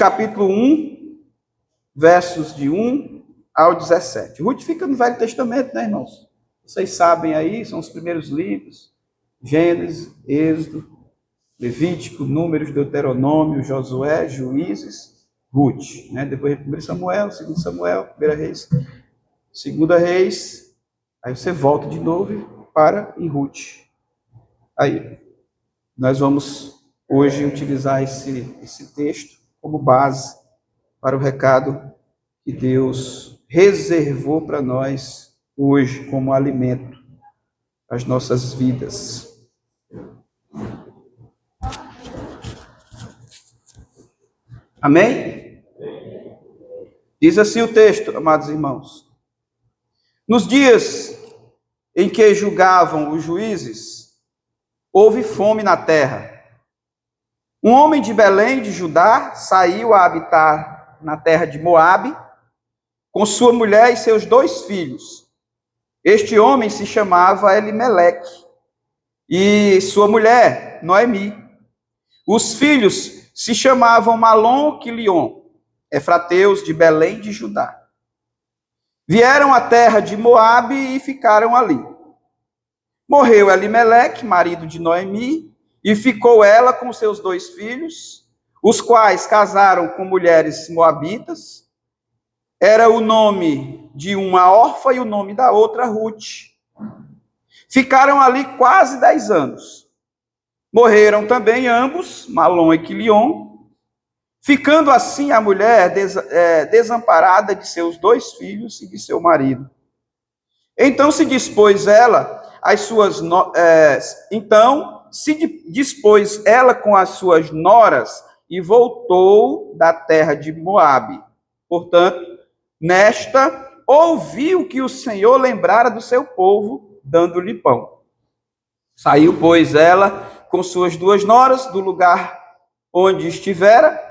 capítulo 1, versos de 1 ao 17. Ruth fica no Velho Testamento, né, irmãos? Vocês sabem aí, são os primeiros livros: Gênesis, Êxodo, Levítico, Números, Deuteronômio, Josué, Juízes, Ruth, né? Depois 1 Samuel, 2 Samuel, 1 Reis, 2 Reis, aí você volta de novo e para em Ruth. Aí, nós vamos hoje utilizar esse texto como base para o recado que Deus reservou para nós hoje como alimento às nossas vidas. Amém? Diz assim o texto, amados irmãos: nos dias em que julgavam os juízes, houve fome na terra. Um homem de Belém de Judá saiu a habitar na terra de Moabe, com sua mulher e seus 2 filhos. Este homem se chamava Elimeleque, e sua mulher, Noemi. Os filhos se chamavam Malom e Quilion, efrateus de Belém de Judá. Vieram à terra de Moabe e ficaram ali. Morreu Elimeleque, marido de Noemi, e ficou ela com seus 2 filhos, os quais casaram com mulheres moabitas. Era o nome de uma órfã e o nome da outra Ruth. Ficaram ali quase 10 anos. Morreram também ambos, Malom e Quilion, ficando assim a mulher desamparada de seus 2 filhos e de seu marido. Então se dispôs ela com as suas noras e voltou da terra de Moabe. Portanto, nesta ouviu que o Senhor lembrara do seu povo, dando-lhe pão. Saiu, pois, ela com suas 2 noras do lugar onde estivera,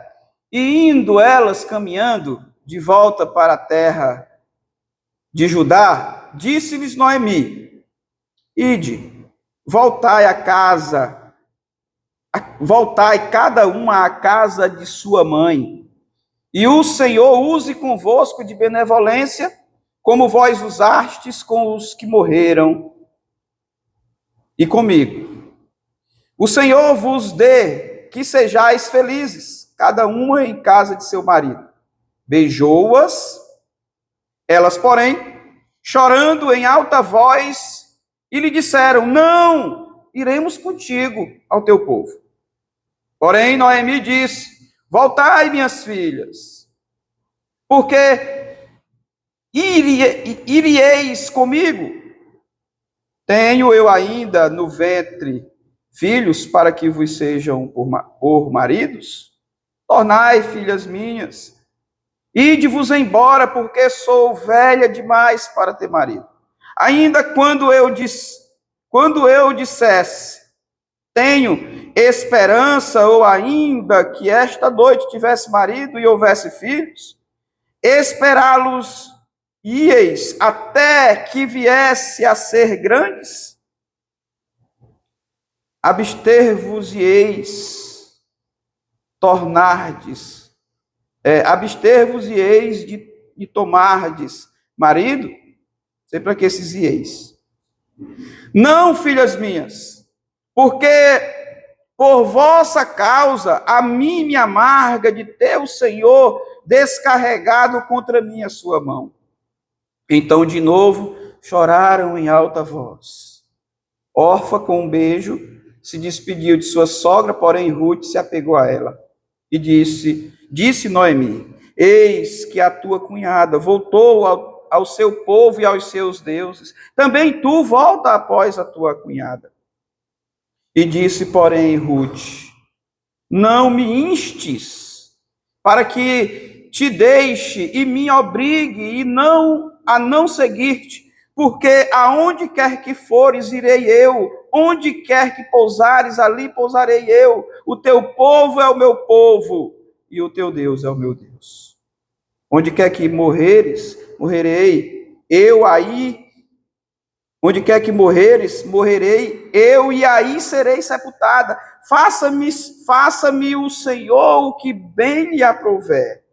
e indo elas caminhando de volta para a terra de Judá, disse-lhes Noemi: ide, voltai cada uma à casa de sua mãe, e o Senhor use convosco de benevolência, como vós usastes com os que morreram e comigo. O Senhor vos dê que sejais felizes, cada uma em casa de seu marido. Beijou-as, elas, porém, chorando em alta voz, e lhe disseram: não, iremos contigo ao teu povo. Porém, Noemi disse: voltai, minhas filhas, porque irieis comigo? Tenho eu ainda no ventre filhos para que vos sejam por maridos? Tornai, filhas minhas, ide-vos embora, porque sou velha demais para ter marido. Ainda quando eu dissesse, tenho esperança, ou ainda que esta noite tivesse marido e houvesse filhos, esperá-los ieis até que viesse a ser grandes? Abster-vos-ieis de tomardes marido? Sei para que esses ieis. Não, filhas minhas, porque por vossa causa a mim me amarga de ter o Senhor descarregado contra mim a sua mão. Então de novo choraram em alta voz. Orfa, com um beijo, se despediu de sua sogra, porém Ruth se apegou a ela e disse Noemi: eis que a tua cunhada voltou ao seu povo e aos seus deuses, também tu volta após a tua cunhada. E disse, porém, Ruth: não me instes para que te deixe e me obrigue a não seguir-te, porque aonde quer que fores, irei eu, onde quer que pousares, ali pousarei eu. O teu povo é o meu povo, e o teu Deus é o meu Deus. Onde quer que morreres, morrerei eu aí, Onde quer que morreres, morrerei eu, e aí serei sepultada. Faça-me o Senhor o que bem lhe aprouver.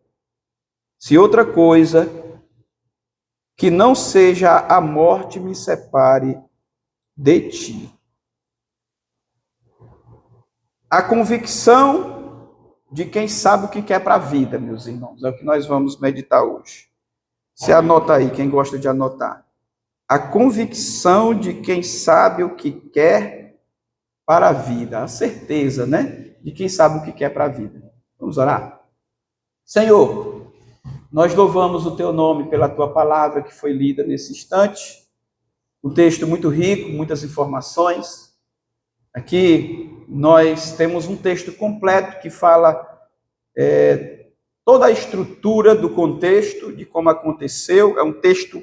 Se outra coisa que não seja a morte me separe de ti. A convicção de quem sabe o que quer para a vida, meus irmãos, é o que nós vamos meditar hoje. Você anota aí, quem gosta de anotar. A convicção de quem sabe o que quer para a vida. A certeza, né? De quem sabe o que quer para a vida. Vamos orar? Senhor, nós louvamos o teu nome pela tua palavra que foi lida nesse instante. Um texto muito rico, muitas informações. Aqui nós temos um texto completo que fala toda a estrutura do contexto, de como aconteceu. É um texto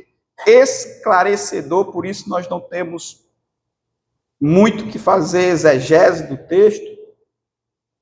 esclarecedor, por isso nós não temos muito que fazer exegese do texto,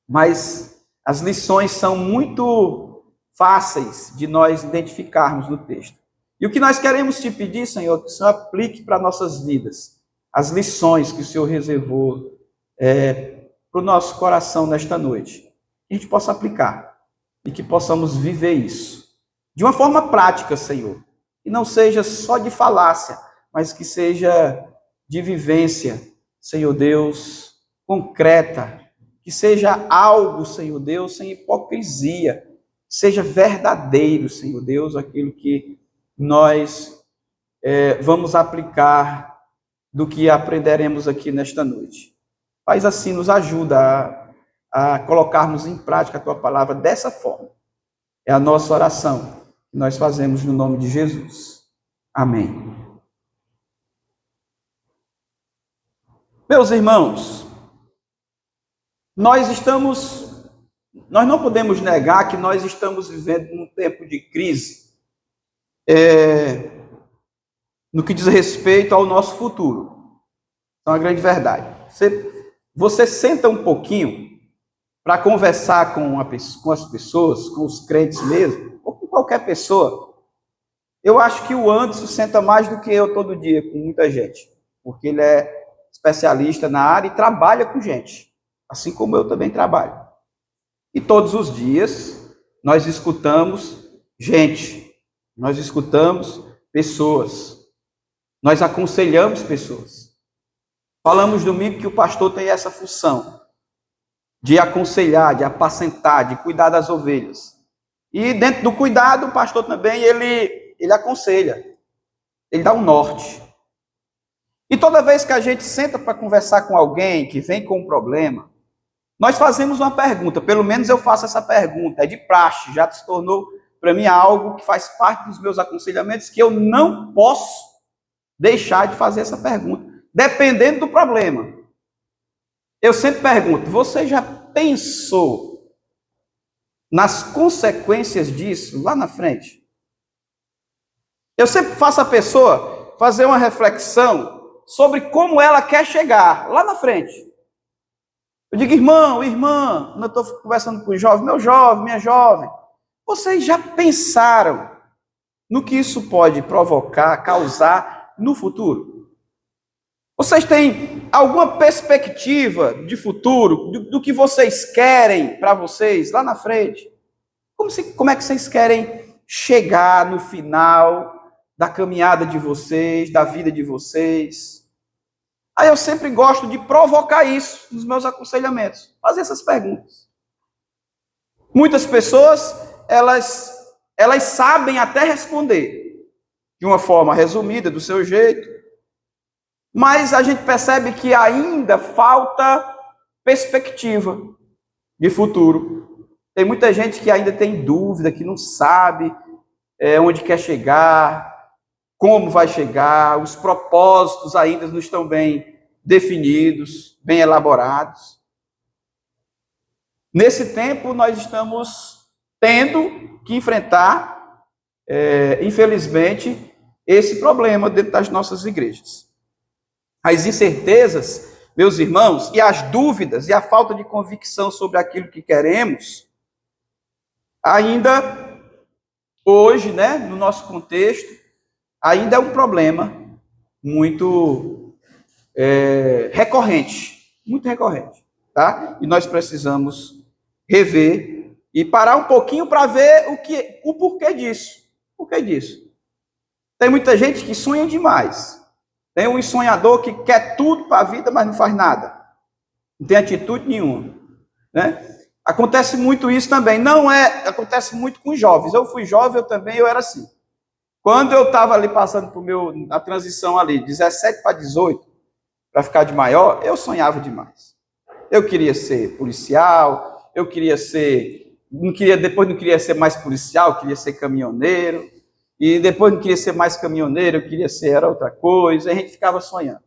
mas as lições são muito fáceis de nós identificarmos no texto. E o que nós queremos te pedir, Senhor, que o Senhor aplique para nossas vidas as lições que o Senhor reservou para o nosso coração nesta noite. Que a gente possa aplicar e que possamos viver isso de uma forma prática, Senhor. E não seja só de falácia, mas que seja de vivência, Senhor Deus, concreta. Que seja algo, Senhor Deus, sem hipocrisia. Seja verdadeiro, Senhor Deus, aquilo que nós vamos aplicar do que aprenderemos aqui nesta noite. Faz assim, nos ajuda a colocarmos em prática a Tua palavra dessa forma. É a nossa oração que nós fazemos no nome de Jesus. Amém. Meus irmãos, nós não podemos negar que nós estamos vivendo num tempo de crise no que diz respeito ao nosso futuro. É uma grande verdade. Você senta um pouquinho para conversar com as pessoas, com os crentes mesmo, ou com qualquer pessoa. Eu acho que o Anderson senta mais do que eu todo dia com muita gente, porque ele é especialista na área e trabalha com gente, assim como eu também trabalho. E todos os dias nós escutamos gente, nós escutamos pessoas, nós aconselhamos pessoas. Falamos domingo que o pastor tem essa função de aconselhar, de apacentar, de cuidar das ovelhas. E dentro do cuidado, o pastor também, ele aconselha, ele dá um norte. E toda vez que a gente senta para conversar com alguém que vem com um problema, nós fazemos uma pergunta, pelo menos eu faço essa pergunta, é de praxe, já se tornou para mim algo que faz parte dos meus aconselhamentos, que eu não posso deixar de fazer essa pergunta, dependendo do problema. Eu sempre pergunto, você já pensou nas consequências disso lá na frente? Eu sempre faço a pessoa fazer uma reflexão sobre como ela quer chegar lá na frente. Eu digo, irmão, irmã, quando eu estou conversando com o jovem, meu jovem, minha jovem, vocês já pensaram no que isso pode provocar, causar no futuro? Vocês têm alguma perspectiva de futuro, do que vocês querem para vocês lá na frente? Como é que vocês querem chegar no final da caminhada de vocês, da vida de vocês? Aí eu sempre gosto de provocar isso nos meus aconselhamentos, fazer essas perguntas. Muitas pessoas, elas sabem até responder de uma forma resumida, do seu jeito, mas a gente percebe que ainda falta perspectiva de futuro. Tem muita gente que ainda tem dúvida, que não sabe onde quer chegar, como vai chegar, os propósitos ainda não estão bem definidos, bem elaborados. Nesse tempo, nós estamos tendo que enfrentar, infelizmente, esse problema dentro das nossas igrejas. As incertezas, meus irmãos, e as dúvidas e a falta de convicção sobre aquilo que queremos, ainda hoje, no nosso contexto, ainda é um problema muito recorrente, muito recorrente, tá? E nós precisamos rever e parar um pouquinho para ver o porquê disso. Porquê disso? Tem muita gente que sonha demais. Tem um sonhador que quer tudo para a vida, mas não faz nada. Não tem atitude nenhuma, né? Acontece muito isso também. Acontece muito com jovens. Eu fui jovem, eu era assim. Quando eu estava ali passando a transição ali, 17 para 18, para ficar de maior, eu sonhava demais. Eu queria ser policial, depois não queria ser mais policial, queria ser caminhoneiro, e depois não queria ser mais caminhoneiro, eu queria ser outra coisa, e a gente ficava sonhando.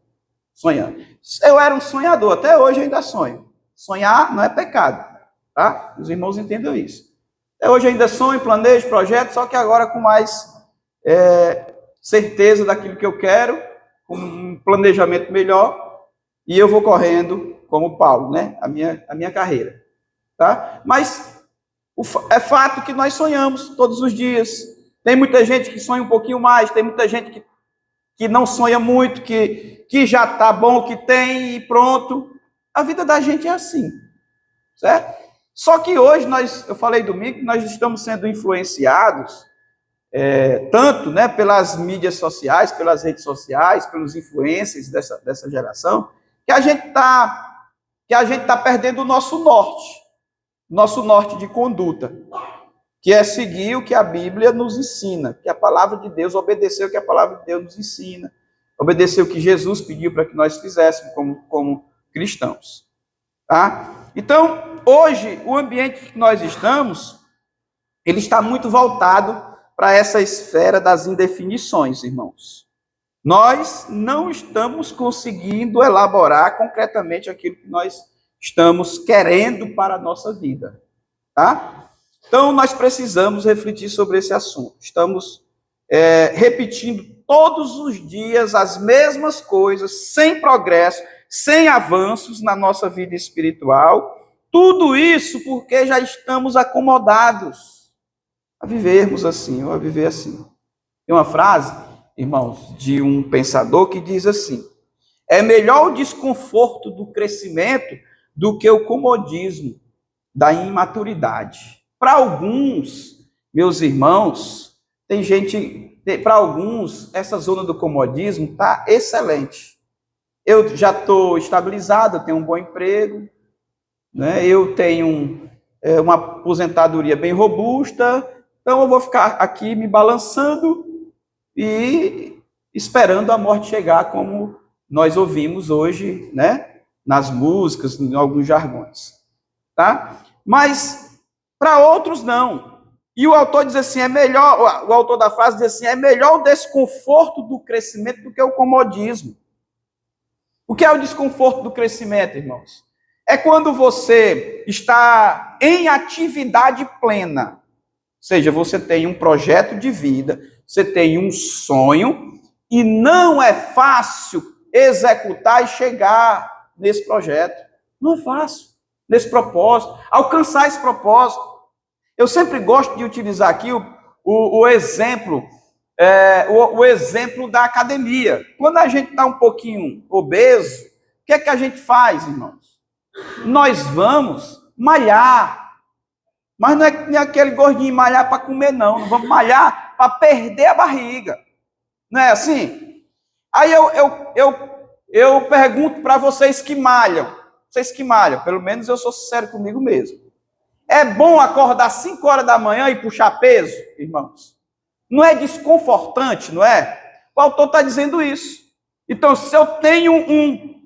Eu era um sonhador, até hoje eu ainda sonho. Sonhar não é pecado, tá? Os irmãos entendam isso. Até hoje eu ainda sonho, planejo, projeto, só que agora com mais certeza daquilo que eu quero, com um planejamento melhor, e eu vou correndo como Paulo, né? A minha carreira, tá? Mas é fato que nós sonhamos todos os dias. Tem muita gente que sonha um pouquinho mais, tem muita gente que não sonha muito, que já está bom, que tem e pronto. A vida da gente é assim, certo? Só que hoje, eu falei domingo, que nós estamos sendo influenciados, tanto, né, pelas mídias sociais, pelas redes sociais, pelos influencers dessa geração, que a gente tá perdendo o nosso norte de conduta, que é seguir o que a Bíblia nos ensina, que a palavra de Deus, obedecer o que a palavra de Deus nos ensina, obedecer o que Jesus pediu para que nós fizéssemos como cristãos. Tá? Então, hoje, o ambiente que nós estamos, ele está muito voltado para essa esfera das indefinições, irmãos. Nós não estamos conseguindo elaborar concretamente aquilo que nós estamos querendo para a nossa vida, tá? Então, nós precisamos refletir sobre esse assunto. Estamos repetindo todos os dias as mesmas coisas, sem progresso, sem avanços na nossa vida espiritual. Tudo isso porque já estamos acomodados a vivermos assim, ou a viver assim. Tem uma frase, irmãos, de um pensador que diz assim: é melhor o desconforto do crescimento do que o comodismo da imaturidade. Para alguns, meus irmãos, para alguns, essa zona do comodismo está excelente. Eu já estou estabilizado, eu tenho um bom emprego, né? Eu tenho uma aposentadoria bem robusta, então eu vou ficar aqui me balançando e esperando a morte chegar, como nós ouvimos hoje, né? Nas músicas, em alguns jargões, tá? Mas para outros não. E o autor diz assim, o autor da frase diz assim, é melhor o desconforto do crescimento do que o comodismo. O que é o desconforto do crescimento, irmãos? É quando você está em atividade plena. Ou seja, você tem um projeto de vida, você tem um sonho, e não é fácil executar e chegar nesse projeto. Não é fácil, nesse propósito, alcançar esse propósito. Eu sempre gosto de utilizar aqui o exemplo, o exemplo da academia. Quando a gente está um pouquinho obeso, o que é que a gente faz, irmãos? Nós vamos malhar. Mas não é aquele gordinho malhar para comer, não. Nós vamos malhar para perder a barriga. Não é assim? Aí eu pergunto para vocês que malham. Pelo menos eu sou sincero comigo mesmo. É bom acordar 5 horas da manhã e puxar peso, irmãos? Não é desconfortante, não é? O autor está dizendo isso. Então, se eu tenho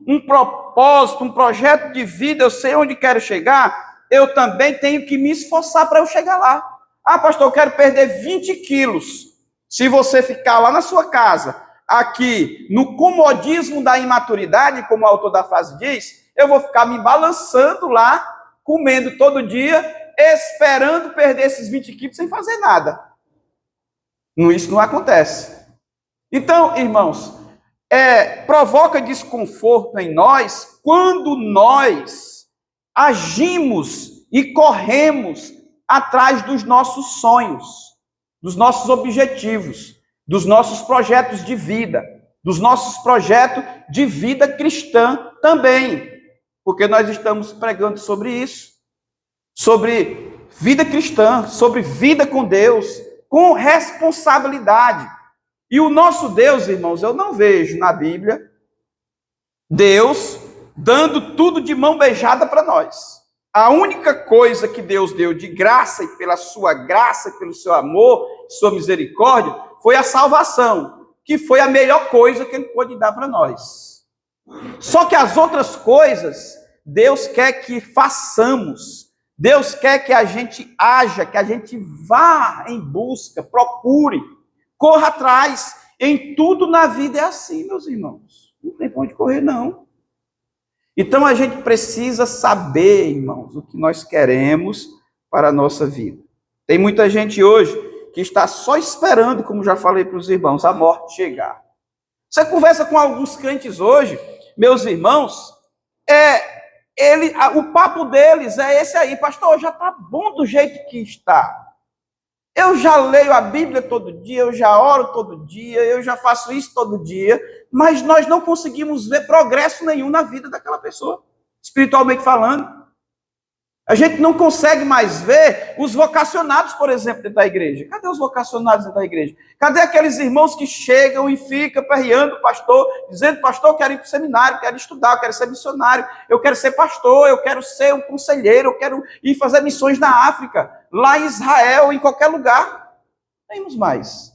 um propósito, um projeto de vida, eu sei onde quero chegar, eu também tenho que me esforçar para eu chegar lá. Ah, pastor, eu quero perder 20 quilos. Se você ficar lá na sua casa, aqui, no comodismo da imaturidade, como o autor da frase diz, eu vou ficar me balançando lá, comendo todo dia, esperando perder esses 20 quilos sem fazer nada. Isso não acontece. Então, irmãos, provoca desconforto em nós quando nós agimos e corremos atrás dos nossos sonhos, dos nossos objetivos, dos nossos projetos de vida. dos nossos projetos de vida cristã também, porque nós estamos pregando sobre isso, sobre vida cristã, sobre vida com Deus, com responsabilidade. E o nosso Deus, irmãos, eu não vejo na Bíblia Deus dando tudo de mão beijada para nós. A única coisa que Deus deu de graça, e pela sua graça, pelo seu amor, sua misericórdia, foi a salvação, que foi a melhor coisa que Ele pôde dar para nós. Só que as outras coisas, Deus quer que façamos. Deus quer que a gente haja, que a gente vá em busca, procure, corra atrás. Em tudo na vida é assim, meus irmãos. Não tem pra onde correr, não. Então a gente precisa saber, irmãos, o que nós queremos para a nossa vida. Tem muita gente hoje que está só esperando, como já falei para os irmãos, a morte chegar. Você conversa com alguns crentes hoje, meus irmãos, o papo deles é esse aí: pastor, já está bom do jeito que está. Eu já leio a Bíblia todo dia, eu já oro todo dia, eu já faço isso todo dia, mas nós não conseguimos ver progresso nenhum na vida daquela pessoa, espiritualmente falando. A gente não consegue mais ver os vocacionados, por exemplo, dentro da igreja. Cadê os vocacionados dentro da igreja? Cadê aqueles irmãos que chegam e ficam perreando o pastor, dizendo: pastor, eu quero ir para o seminário, eu quero estudar, eu quero ser missionário, eu quero ser pastor, eu quero ser um conselheiro, eu quero ir fazer missões na África, lá em Israel, em qualquer lugar. Temos mais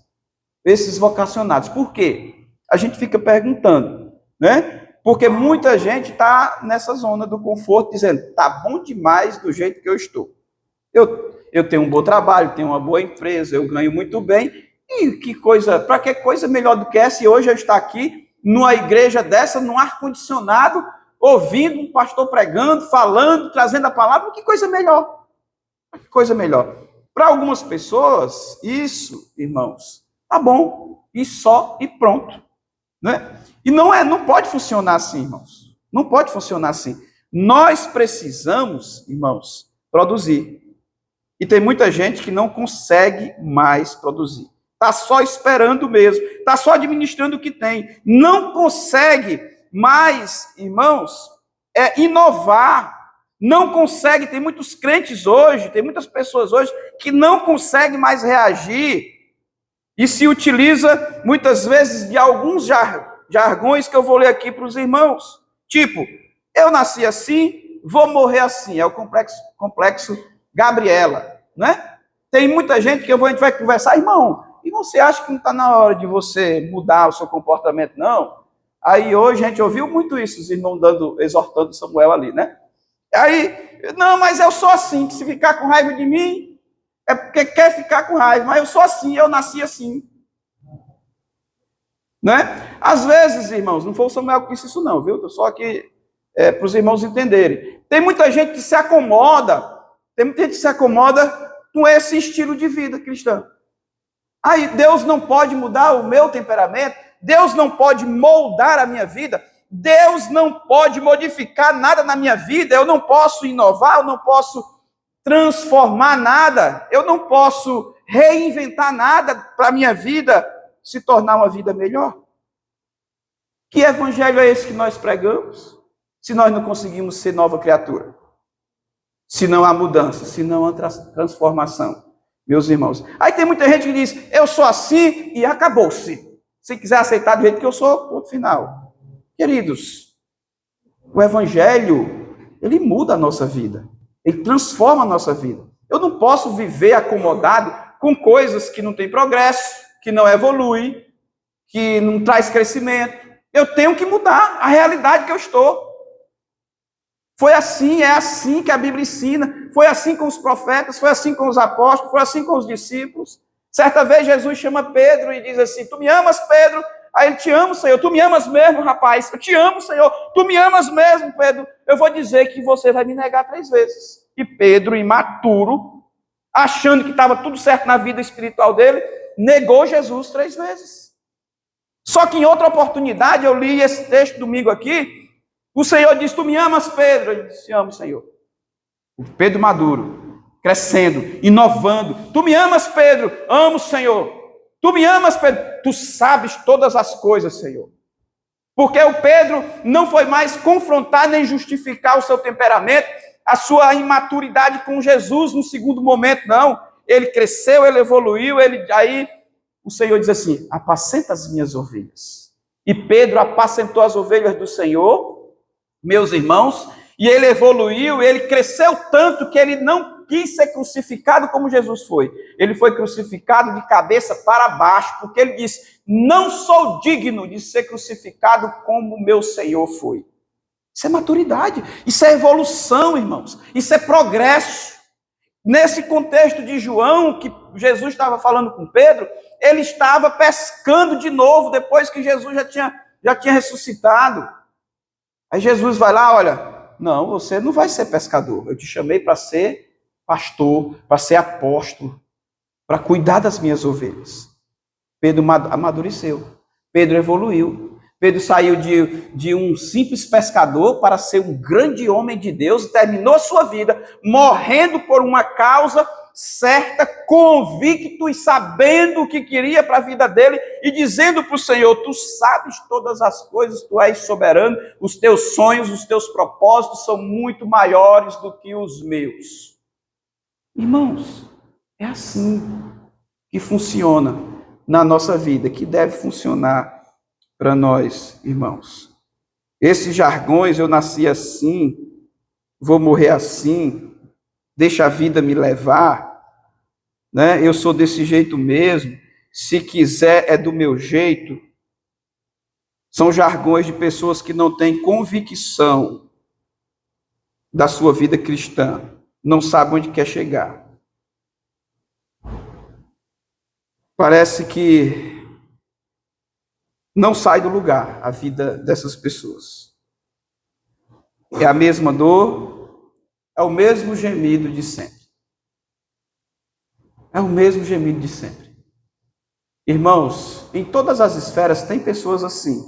esses vocacionados. Por quê? A gente fica perguntando, né? Porque muita gente está nessa zona do conforto, dizendo: está bom demais do jeito que eu estou. Eu tenho um bom trabalho, tenho uma boa empresa, eu ganho muito bem. E que coisa, para que coisa melhor do que essa? E hoje eu estou aqui, numa igreja dessa, num ar-condicionado, ouvindo um pastor pregando, falando, trazendo a palavra. Que coisa melhor. Que coisa melhor. Para algumas pessoas, isso, irmãos, tá bom. E só, e pronto. Né? E não pode funcionar assim, irmãos. Não pode funcionar assim. Nós precisamos, irmãos, produzir. E tem muita gente que não consegue mais produzir. Está só esperando mesmo. Está só administrando o que tem. Não consegue mais, irmãos, inovar. Não consegue. Tem muitos crentes hoje, tem muitas pessoas hoje que não conseguem mais reagir. E se utiliza, muitas vezes, de alguns jargões que eu vou ler aqui para os irmãos. Tipo: eu nasci assim, vou morrer assim. É o complexo Gabriela, né? Tem muita gente que a gente vai conversar: irmão, e você acha que não está na hora de você mudar o seu comportamento, não? Aí hoje a gente ouviu muito isso, os irmãos exortando Samuel ali, né? Aí: não, mas eu sou assim, se ficar com raiva de mim, é porque quer ficar com raiva, mas eu sou assim, eu nasci assim. Né? Às vezes, irmãos, não foi o Samuel que disse isso não, viu? Estou só aqui para os irmãos entenderem. Tem muita gente que se acomoda, com esse estilo de vida cristã. Aí Deus não pode mudar o meu temperamento, Deus não pode moldar a minha vida, Deus não pode modificar nada na minha vida, eu não posso inovar, eu não posso transformar nada, eu não posso reinventar nada para a minha vida se tornar uma vida melhor. Que evangelho é esse que nós pregamos, se nós não conseguimos ser nova criatura? Se não há mudança, se não há transformação, meus irmãos. Aí tem muita gente que diz: eu sou assim e acabou-se. Se quiser aceitar do jeito que eu sou, ponto final. Queridos, o evangelho, ele muda a nossa vida. Ele transforma a nossa vida. Eu não posso viver acomodado com coisas que não têm progresso, que não evolui, que não traz crescimento. Eu tenho que mudar a realidade que eu estou. Foi assim, é assim que a Bíblia ensina. Foi assim com os profetas, foi assim com os apóstolos, foi assim com os discípulos. Certa vez Jesus chama Pedro e diz assim: tu me amas, Pedro? Aí ele: te amo, Senhor. Tu me amas mesmo, rapaz? Eu te amo, Senhor. Tu me amas mesmo, Pedro? Eu vou dizer que você vai me negar 3 vezes. E Pedro, imaturo, achando que estava tudo certo na vida espiritual dele, negou Jesus 3 vezes. Só que em outra oportunidade, eu li esse texto domingo aqui, o Senhor disse: tu me amas, Pedro? Ele disse: amo, Senhor. O Pedro maduro, crescendo, inovando: tu me amas, Pedro? Amo, Senhor. Tu me amas, Pedro? Tu sabes todas as coisas, Senhor. Porque o Pedro não foi mais confrontar nem justificar o seu temperamento, a sua imaturidade com Jesus no segundo momento, não. Ele cresceu, ele evoluiu, aí o Senhor diz assim: apacenta as minhas ovelhas. E Pedro apacentou as ovelhas do Senhor, meus irmãos, e ele evoluiu, ele cresceu tanto que ele não quis ser crucificado como Jesus foi. Ele foi crucificado de cabeça para baixo, porque ele disse: não sou digno de ser crucificado como meu Senhor foi. Isso é maturidade, isso é evolução, irmãos, isso é progresso. Nesse contexto de João, que Jesus estava falando com Pedro, ele estava pescando de novo, depois que Jesus já tinha ressuscitado. Aí Jesus vai lá: olha, não, você não vai ser pescador, eu te chamei para ser pastor, para ser apóstolo, para cuidar das minhas ovelhas. Pedro amadureceu, Pedro evoluiu. Pedro saiu de um simples pescador para ser um grande homem de Deus e terminou a sua vida morrendo por uma causa certa, convicto e sabendo o que queria para a vida dele e dizendo para o Senhor: tu sabes todas as coisas, tu és soberano, os teus sonhos, os teus propósitos são muito maiores do que os meus. Irmãos, é assim que funciona na nossa vida, que deve funcionar para nós, irmãos. Esses jargões: eu nasci assim, vou morrer assim, deixa a vida me levar, né? Eu sou desse jeito mesmo, se quiser é do meu jeito, são jargões de pessoas que não têm convicção da sua vida cristã, não sabem onde quer chegar. Parece que não sai do lugar a vida dessas pessoas. É a mesma dor, é o mesmo gemido de sempre. É o mesmo gemido de sempre. Irmãos, em todas as esferas tem pessoas assim.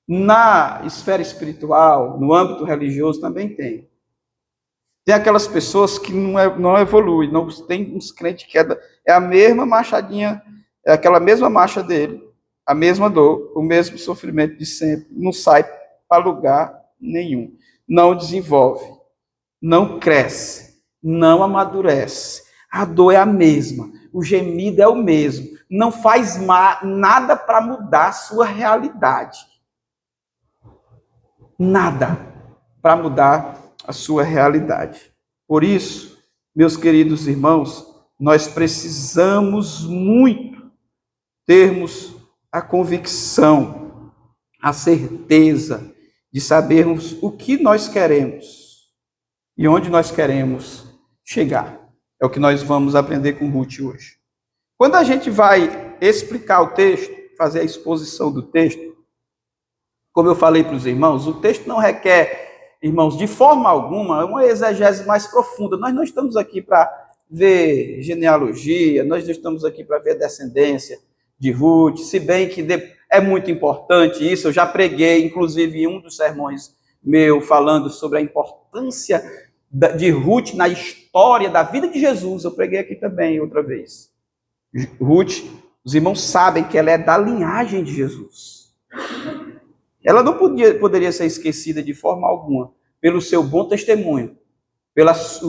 Na esfera espiritual, no âmbito religioso também tem. Tem aquelas pessoas que não evoluem, não tem uns crentes que é a mesma machadinha, é aquela mesma marcha dele, a mesma dor, o mesmo sofrimento de sempre, não sai para lugar nenhum, não desenvolve, não cresce, não amadurece. A dor é a mesma, o gemido é o mesmo, não faz nada para mudar a sua realidade. Nada para mudar a sua realidade. Por isso, meus queridos irmãos, nós precisamos muito termos a convicção, a certeza de sabermos o que nós queremos e onde nós queremos chegar. É o que nós vamos aprender com Ruth hoje. Quando a gente vai explicar o texto, fazer a exposição do texto, como eu falei para os irmãos, o texto não requer, irmãos, de forma alguma, uma exegese mais profunda. Nós não estamos aqui para ver genealogia, nós não estamos aqui para ver descendência de Ruth, se bem que é muito importante isso. Eu já preguei, inclusive, em um dos sermões meu, falando sobre a importância de Ruth na história da vida de Jesus. Eu preguei aqui também outra vez. Ruth, os irmãos sabem que ela é da linhagem de Jesus. Ela não poderia ser esquecida de forma alguma pelo seu bom testemunho, pelos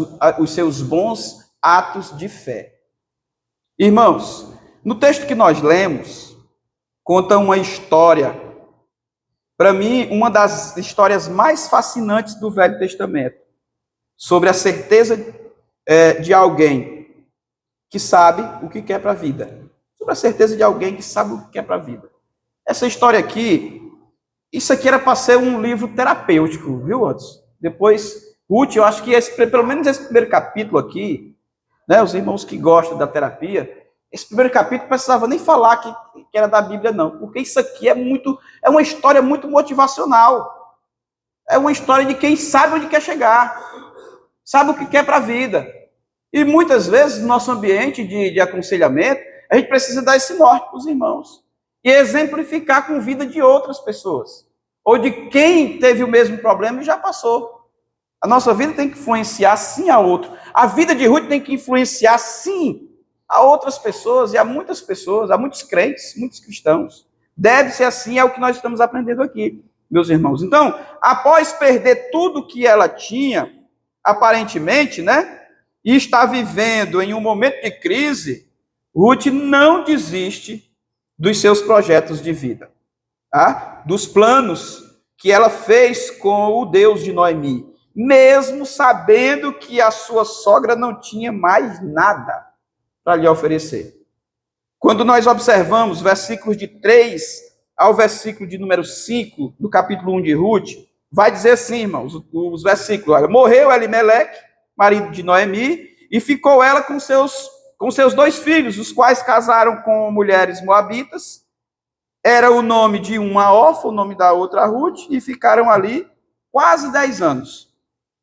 seus bons atos de fé. Irmãos, no texto que nós lemos, conta uma história, para mim, uma das histórias mais fascinantes do Velho Testamento, sobre a certeza de alguém que sabe o que quer para a vida. Sobre a certeza de alguém que sabe o que quer para a vida. Essa história aqui, isso aqui era para ser um livro terapêutico, viu, Anderson? Depois, Ruth, eu acho que pelo menos esse primeiro capítulo aqui, né, os irmãos que gostam da terapia, esse primeiro capítulo não precisava nem falar que era da Bíblia, não, porque isso aqui é uma história muito motivacional. É uma história de quem sabe onde quer chegar, sabe o que quer para a vida. E muitas vezes, no nosso ambiente de aconselhamento, a gente precisa dar esse norte para os irmãos e exemplificar com a vida de outras pessoas, ou de quem teve o mesmo problema e já passou. A nossa vida tem que influenciar, sim, a outro. A vida de Ruth tem que influenciar, sim, a outras pessoas, e a muitas pessoas, a muitos crentes, muitos cristãos, Deve ser assim, é o que nós estamos aprendendo aqui, meus irmãos. Então, após perder tudo que ela tinha, aparentemente, né, e está vivendo em um momento de crise, Ruth não desiste dos seus projetos de vida, tá? Dos planos que ela fez com o Deus de Noemi, mesmo sabendo que a sua sogra não tinha mais nada para lhe oferecer. Quando nós observamos versículos de 3 ao versículo de número 5, do capítulo 1 de Ruth, vai dizer assim, irmãos, os versículos, olha, morreu Elimeleque, marido de Noemi, e ficou ela com seus 2 filhos, os quais casaram com mulheres moabitas. Era o nome de uma Orfa, o nome da outra Ruth, e ficaram ali quase 10 anos.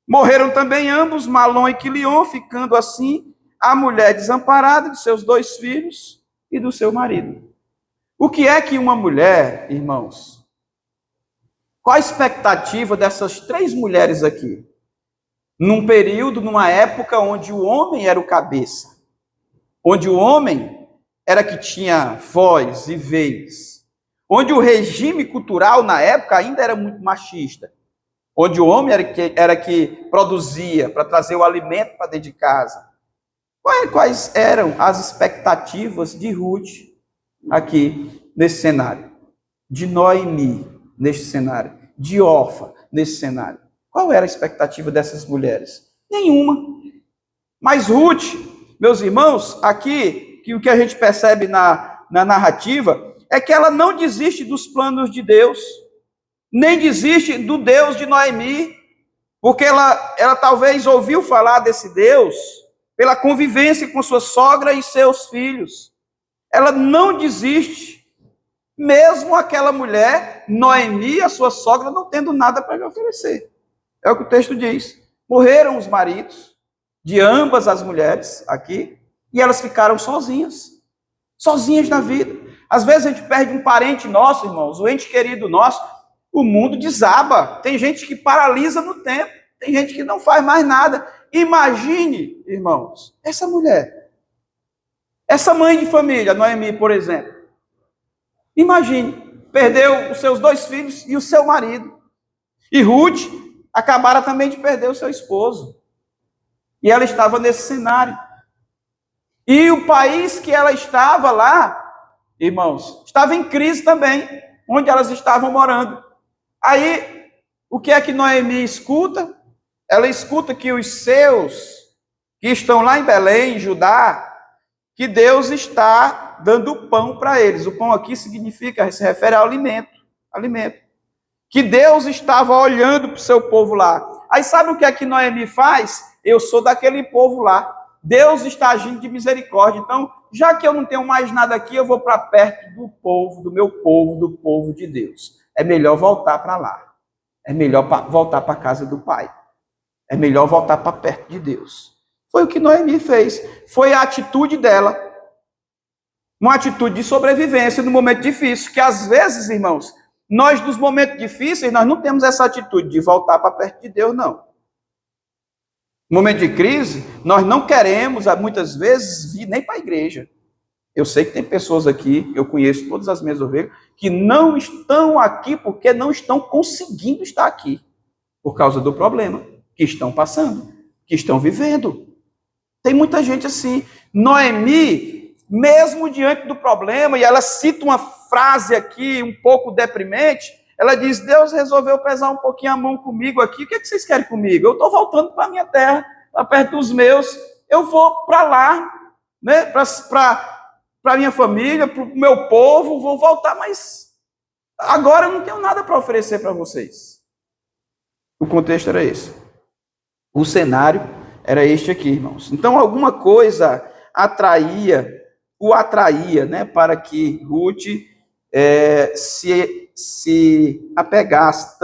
Morreram também ambos, Malom e Quilion, ficando assim a mulher desamparada de seus 2 filhos e do seu marido. O que é que uma mulher, irmãos, qual a expectativa dessas 3 mulheres aqui? Num período, numa época onde o homem era o cabeça, onde o homem era que tinha voz e vez, onde o regime cultural na época ainda era muito machista, onde o homem era que produzia para trazer o alimento para dentro de casa. Quais eram as expectativas de Ruth aqui nesse cenário? De Noemi neste cenário? De Orfa nesse cenário? Qual era a expectativa dessas mulheres? Nenhuma. Mas Ruth, meus irmãos, aqui, que o que a gente percebe na narrativa é que ela não desiste dos planos de Deus, nem desiste do Deus de Noemi, porque ela talvez ouviu falar desse Deus pela convivência com sua sogra e seus filhos. Ela não desiste, mesmo aquela mulher, Noemi, a sua sogra, não tendo nada para lhe oferecer. É o que o texto diz. Morreram os maridos de ambas as mulheres aqui, e elas ficaram sozinhas na vida. Às vezes a gente perde um parente nosso, irmãos, um ente querido nosso, o mundo desaba. Tem gente que paralisa no tempo, tem gente que não faz mais nada. Imagine, irmãos, essa mulher, essa mãe de família, Noemi, por exemplo. Imagine, perdeu os seus 2 filhos e o seu marido. E Ruth acabara também de perder o seu esposo. E ela estava nesse cenário. E o país que ela estava lá, irmãos, estava em crise também, onde elas estavam morando. Aí, o que é que Noemi escuta? Ela escuta que os seus, que estão lá em Belém, em Judá, que Deus está dando pão para eles. O pão aqui significa, se refere ao alimento. Que Deus estava olhando para o seu povo lá. Aí sabe o que é que Noemi faz? Eu sou daquele povo lá. Deus está agindo de misericórdia. Então, já que eu não tenho mais nada aqui, eu vou para perto do povo, do meu povo, do povo de Deus. É melhor voltar para lá. É melhor voltar para a casa do Pai. É melhor voltar para perto de Deus. Foi o que Noemi fez. Foi a atitude dela. Uma atitude de sobrevivência no momento difícil. Que às vezes, irmãos, nós nos momentos difíceis, nós não temos essa atitude de voltar para perto de Deus, não. No momento de crise, nós não queremos, muitas vezes, vir nem para a igreja. Eu sei que tem pessoas aqui, eu conheço todas as minhas ovelhas, que não estão aqui porque não estão conseguindo estar aqui. Por causa do problema que estão passando, que estão vivendo. Tem muita gente assim. Noemi, mesmo diante do problema, e ela cita uma frase aqui um pouco deprimente, ela diz, Deus resolveu pesar um pouquinho a mão comigo aqui, o que vocês querem comigo? Eu estou voltando para a minha terra, para perto dos meus, eu vou para lá, né? para a minha família, para o meu povo, vou voltar, mas agora eu não tenho nada para oferecer para vocês. O contexto era esse. O cenário era este aqui, irmãos. Então, alguma coisa o atraía, né, para que Ruth se apegasse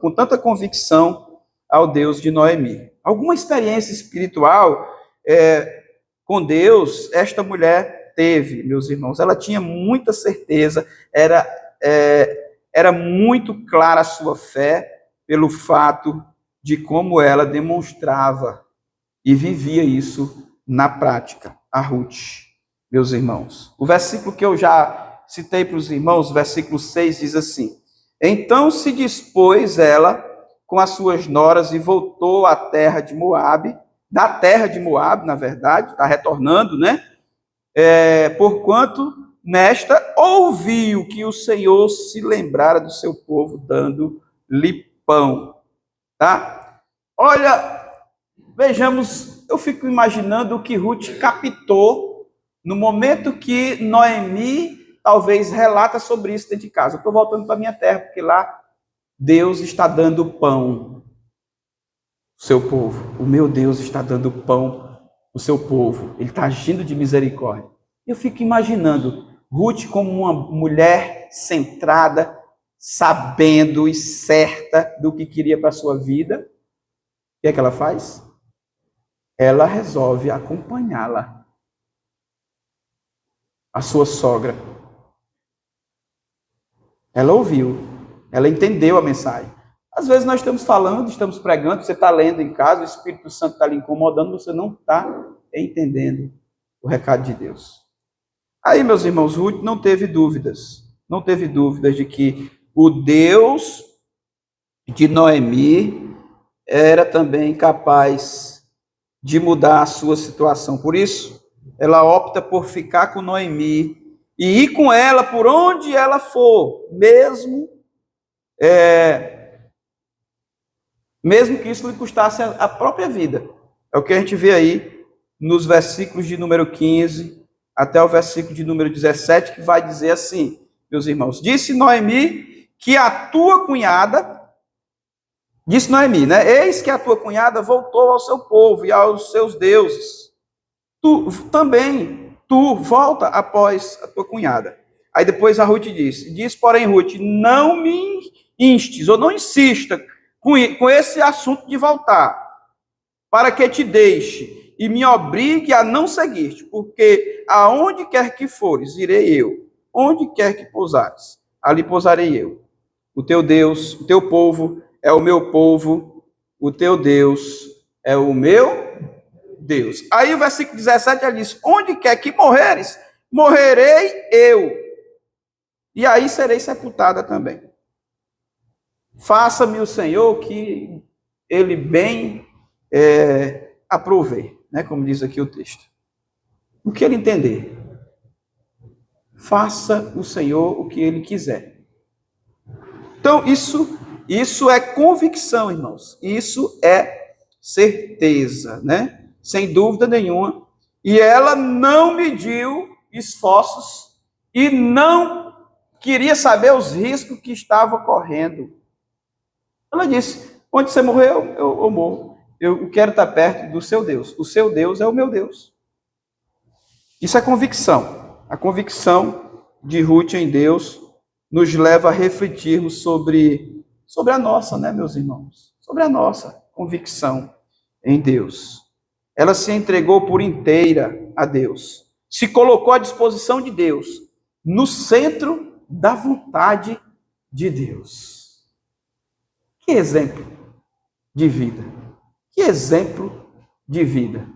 com tanta convicção ao Deus de Noemi. Alguma experiência espiritual com Deus esta mulher teve, meus irmãos. Ela tinha muita certeza, era muito clara a sua fé pelo fato de como ela demonstrava e vivia isso na prática, a Ruth, meus irmãos. O versículo que eu já citei para os irmãos, versículo 6 diz assim: Então se dispôs ela com as suas noras e voltou à terra de Moabe, da terra de Moabe, na verdade, está retornando, né? Porquanto nesta ouviu que o Senhor se lembrara do seu povo, dando-lhe pão. Tá? Olha, vejamos, eu fico imaginando o que Ruth captou no momento que Noemi talvez relata sobre isso dentro de casa. Eu estou voltando para a minha terra, porque lá Deus está dando pão ao seu povo. O meu Deus está dando pão ao seu povo. Ele está agindo de misericórdia. Eu fico imaginando Ruth como uma mulher centrada, sabendo e certa do que queria para a sua vida. O que é que ela faz? Ela resolve acompanhá-la, a sua sogra. Ela ouviu, ela entendeu a mensagem. Às vezes nós estamos falando, estamos pregando, você está lendo em casa, o Espírito Santo está lhe incomodando, você não está entendendo o recado de Deus. Aí, meus irmãos, Ruth não teve dúvidas de que o Deus de Noemi era também capaz de mudar a sua situação. Por isso, ela opta por ficar com Noemi e ir com ela por onde ela for, mesmo que isso lhe custasse a própria vida. É o que a gente vê aí nos versículos de número 15 até o versículo de número 17, que vai dizer assim, meus irmãos: Disse Noemi que a tua cunhada, disse Noemi, né? Eis que a tua cunhada voltou ao seu povo e aos seus deuses. Tu volta após a tua cunhada. Aí depois a Ruth diz, porém, Ruth, não me instes, ou não insista com esse assunto de voltar, para que te deixe e me obrigue a não seguir-te, porque aonde quer que fores, irei eu, onde quer que pousares, ali pousarei eu. O teu Deus, o teu povo é o meu povo, o teu Deus é o meu Deus. Aí o versículo 17 ele diz: onde quer que morreres, morrerei eu, e aí serei sepultada também. Faça-me o Senhor que ele bem aprove, né, como diz aqui o texto. O que ele entender. Faça o Senhor o que ele quiser. Então, isso é convicção, irmãos. Isso é certeza, né? Sem dúvida nenhuma. E ela não mediu esforços e não queria saber os riscos que estava correndo. Ela disse: onde você morreu, eu morro. Eu quero estar perto do seu Deus. O seu Deus é o meu Deus. Isso é convicção. A convicção de Ruth em Deus nos leva a refletirmos sobre a nossa, né, meus irmãos? Sobre a nossa convicção em Deus. Ela se entregou por inteira a Deus. Se colocou à disposição de Deus, no centro da vontade de Deus. Que exemplo de vida. Que exemplo de vida.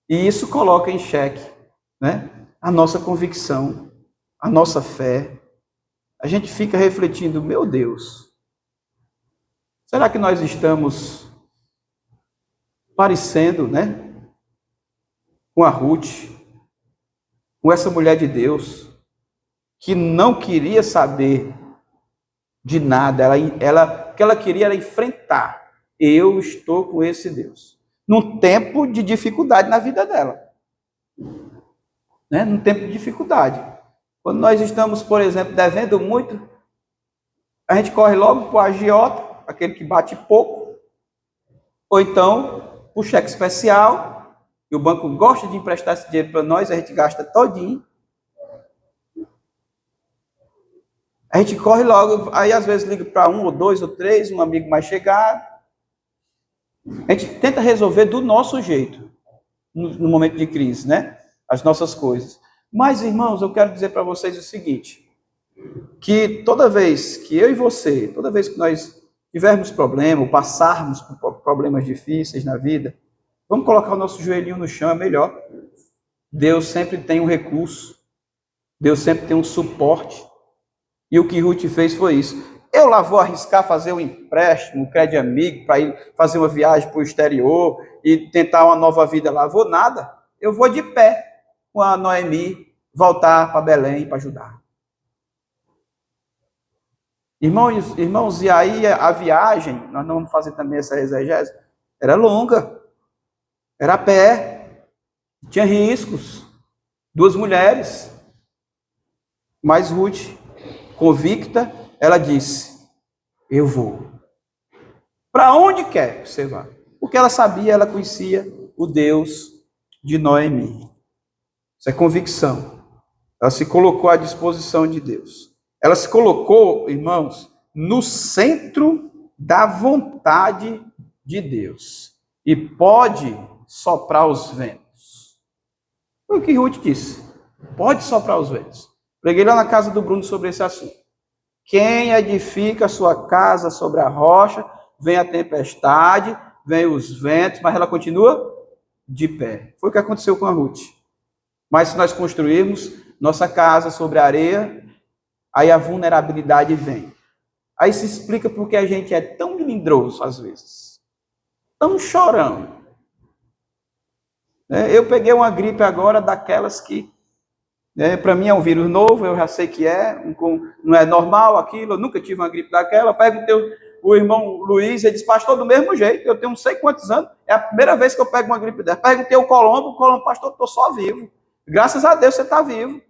E isso coloca em xeque, né, a nossa convicção, a nossa fé. A gente fica refletindo, meu Deus, será que nós estamos parecendo, né, com a Ruth, com essa mulher de Deus, que não queria saber de nada, o que ela queria era enfrentar. Eu estou com esse Deus. Num tempo de dificuldade na vida dela. Né? Num tempo de dificuldade. Quando nós estamos, por exemplo, devendo muito, a gente corre logo para o agiota, aquele que bate pouco, ou então para o cheque especial, e o banco gosta de emprestar esse dinheiro para nós, a gente gasta todinho. A gente corre logo, aí às vezes liga para 1 ou 2 ou 3, um amigo mais chegado. A gente tenta resolver do nosso jeito, no momento de crise, né? As nossas coisas. Mas, irmãos, eu quero dizer para vocês o seguinte, que toda vez que eu e você, toda vez que nós tivermos problema, ou passarmos por problemas difíceis na vida, vamos colocar o nosso joelhinho no chão, é melhor. Deus sempre tem um recurso. Deus sempre tem um suporte. E o que Ruth fez foi isso. Eu lá vou arriscar fazer um empréstimo, um crédito amigo, para ir fazer uma viagem para o exterior e tentar uma nova vida lá. Vou nada. Eu vou de pé com a Noemi voltar para Belém para ajudar. Irmãos, e aí a viagem, nós não vamos fazer também essa exegese, era longa, era a pé, tinha riscos, 2 mulheres, mas Ruth, convicta, ela disse, eu vou. Para onde quer que você vá? Porque ela sabia, ela conhecia o Deus de Noemi. Isso é convicção. Ela se colocou à disposição de Deus. Ela se colocou, irmãos, no centro da vontade de Deus. E pode soprar os ventos. Foi o que Ruth disse. Pode soprar os ventos. Preguei lá na casa do Bruno sobre esse assunto. Quem edifica a sua casa sobre a rocha, vem a tempestade, vem os ventos, mas ela continua de pé. Foi o que aconteceu com a Ruth. Mas se nós construirmos nossa casa sobre a areia, aí a vulnerabilidade vem. Aí se explica porque a gente é tão melindroso às vezes. Tão chorão. Eu peguei uma gripe agora daquelas que, para mim é um vírus novo, eu já sei que não é normal aquilo, eu nunca tive uma gripe daquela. Perguntei o irmão Luiz, ele disse, pastor, do mesmo jeito, eu tenho não sei quantos anos, é a primeira vez que eu pego uma gripe dessa. Perguntei o Colombo, pastor, estou só vivo. Graças a Deus você está vivo.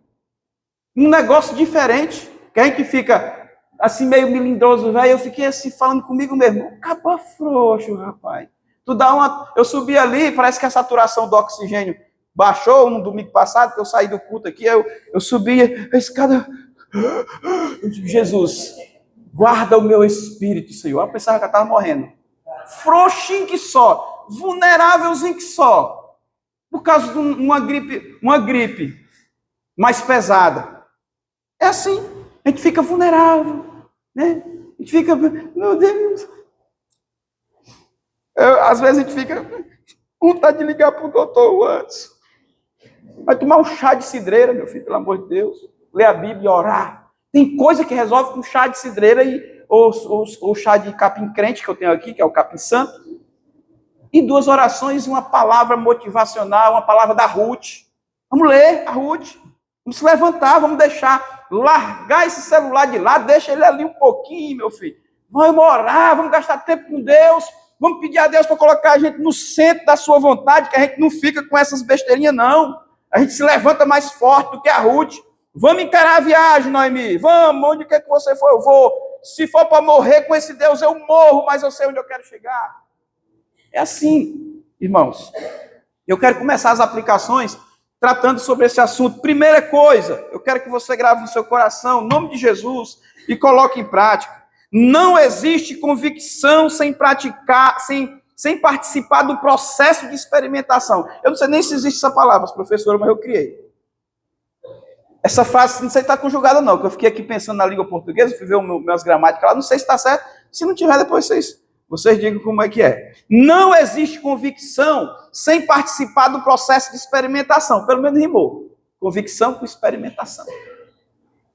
Um negócio diferente, que a gente fica assim meio melindroso, velho. Eu fiquei assim falando comigo mesmo, capa frouxo, rapaz. Eu subi ali, parece que a saturação do oxigênio baixou no domingo passado, que eu saí do culto aqui, eu subi a escada. Jesus, guarda o meu espírito, Senhor. Eu pensava que eu estava morrendo. Frouxinho que só, vulnerávelzinho que só. Por causa de uma gripe mais pesada. É assim, a gente fica vulnerável, né? A gente fica, meu Deus. Às vezes a gente fica com vontade de ligar para o doutor antes. Vai tomar um chá de cidreira, meu filho, pelo amor de Deus. Ler a Bíblia e orar. Tem coisa que resolve com chá de cidreira ou chá de capim crente que eu tenho aqui, que é o capim santo. E 2 orações, uma palavra motivacional, uma palavra da Ruth. Vamos ler a Ruth. Vamos se levantar, vamos largar esse celular de lado, deixa ele ali um pouquinho, meu filho. Vamos orar, vamos gastar tempo com Deus, vamos pedir a Deus para colocar a gente no centro da sua vontade, que a gente não fica com essas besteirinhas, não. A gente se levanta mais forte do que a Ruth. Vamos encarar a viagem, Noemi. Vamos, onde quer que você for, eu vou. Se for para morrer com esse Deus, eu morro, mas eu sei onde eu quero chegar. É assim, irmãos. Eu quero começar as aplicações tratando sobre esse assunto. Primeira coisa, eu quero que você grave no seu coração, em nome de Jesus, e coloque em prática. Não existe convicção sem praticar, sem participar do processo de experimentação. Eu não sei nem se existe essa palavra, professora, mas eu criei. Essa frase, não sei se está conjugada não, porque eu fiquei aqui pensando na língua portuguesa, fui ver minhas gramáticas lá, não sei se está certo. Se não tiver, depois vocês digam como é que é. Não existe convicção sem participar do processo de experimentação. Pelo menos rimou. Convicção com experimentação.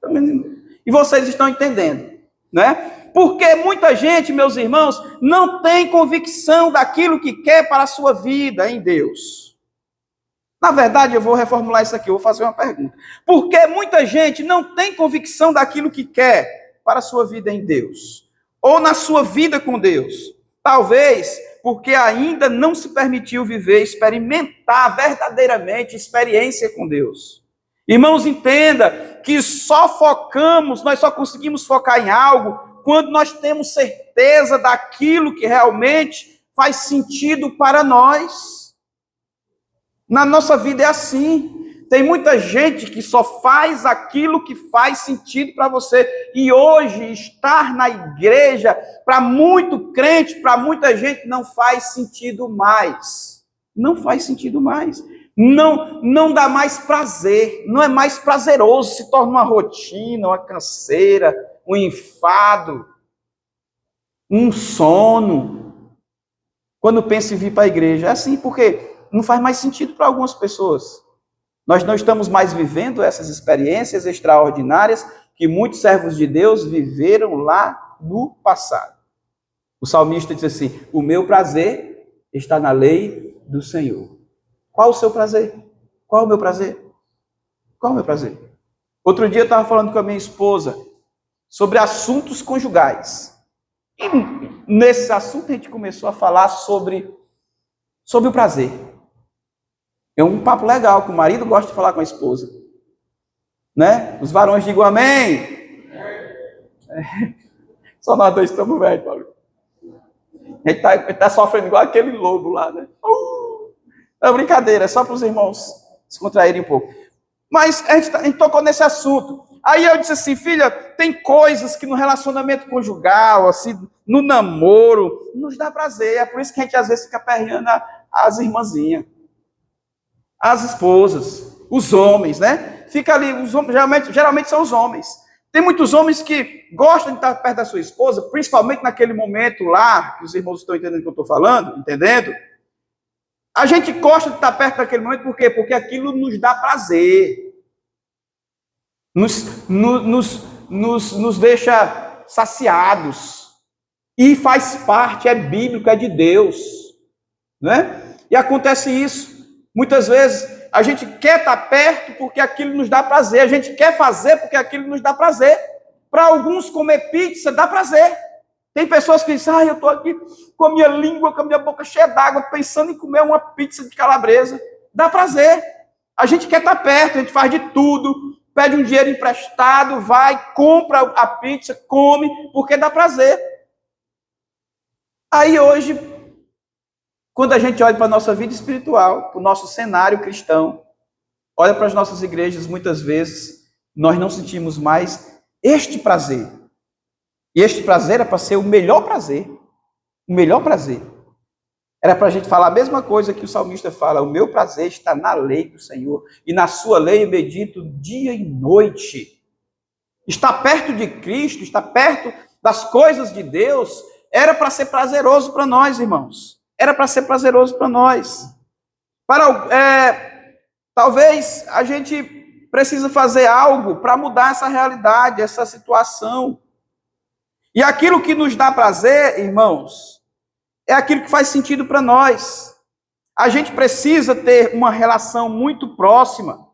Pelo menos rimou. E vocês estão entendendo, né? Porque muita gente, meus irmãos, não tem convicção daquilo que quer para a sua vida em Deus. Na verdade, eu vou reformular isso aqui, eu vou fazer uma pergunta. Por que muita gente não tem convicção daquilo que quer para a sua vida em Deus? Ou na sua vida com Deus? Talvez porque ainda não se permitiu viver, experimentar verdadeiramente experiência com Deus. Irmãos, entenda que nós só conseguimos focar em algo quando nós temos certeza daquilo que realmente faz sentido para nós. Na nossa vida é assim. Tem muita gente que só faz aquilo que faz sentido para você. E hoje, estar na igreja, para muito crente, para muita gente, não faz sentido mais. Não faz sentido mais. Não dá mais prazer. Não é mais prazeroso. Se torna uma rotina, uma canseira, um enfado, um sono. Quando pensa em vir para a igreja. É assim, porque não faz mais sentido para algumas pessoas. Nós não estamos mais vivendo essas experiências extraordinárias que muitos servos de Deus viveram lá no passado. O salmista diz assim: o meu prazer está na lei do Senhor. Qual o seu prazer? Qual o meu prazer? Qual o meu prazer? Outro dia eu estava falando com a minha esposa sobre assuntos conjugais. E nesse assunto a gente começou a falar sobre o prazer. É um papo legal, que o marido gosta de falar com a esposa. Né? Os varões digam amém. Só nós dois estamos velhos, Paulo. A gente tá sofrendo igual aquele lobo lá, né? É brincadeira, é só para os irmãos se contraírem um pouco. Mas a gente tocou nesse assunto. Aí eu disse assim: filha, tem coisas que no relacionamento conjugal, assim, no namoro, nos dá prazer. É por isso que a gente às vezes fica aperreando as irmãzinhas, as esposas, os homens, né? Fica ali, os homens, geralmente são os homens. Tem muitos homens que gostam de estar perto da sua esposa, principalmente naquele momento lá, que os irmãos estão entendendo o que eu estou falando, entendendo? A gente gosta de estar perto daquele momento, por quê? Porque aquilo nos dá prazer. Nos deixa saciados. E faz parte, é bíblico, é de Deus. Né? E acontece isso. Muitas vezes a gente quer estar perto porque aquilo nos dá prazer. A gente quer fazer porque aquilo nos dá prazer. Para alguns, comer pizza dá prazer. Tem pessoas que dizem: eu estou aqui com a minha língua, com a minha boca cheia d'água, pensando em comer uma pizza de calabresa. Dá prazer. A gente quer estar perto, a gente faz de tudo, pede um dinheiro emprestado, vai, compra a pizza, come, porque dá prazer. Aí hoje, quando a gente olha para a nossa vida espiritual, para o nosso cenário cristão, olha para as nossas igrejas, muitas vezes, nós não sentimos mais este prazer. E este prazer é para ser o melhor prazer. O melhor prazer. Era para a gente falar a mesma coisa que o salmista fala: o meu prazer está na lei do Senhor, e na sua lei eu medito dia e noite. Estar perto de Cristo, estar perto das coisas de Deus, era para ser prazeroso para nós, irmãos. Era para ser prazeroso para nós. Talvez a gente precisa fazer algo para mudar essa realidade, essa situação. E aquilo que nos dá prazer, irmãos, é aquilo que faz sentido para nós. A gente precisa ter uma relação muito próxima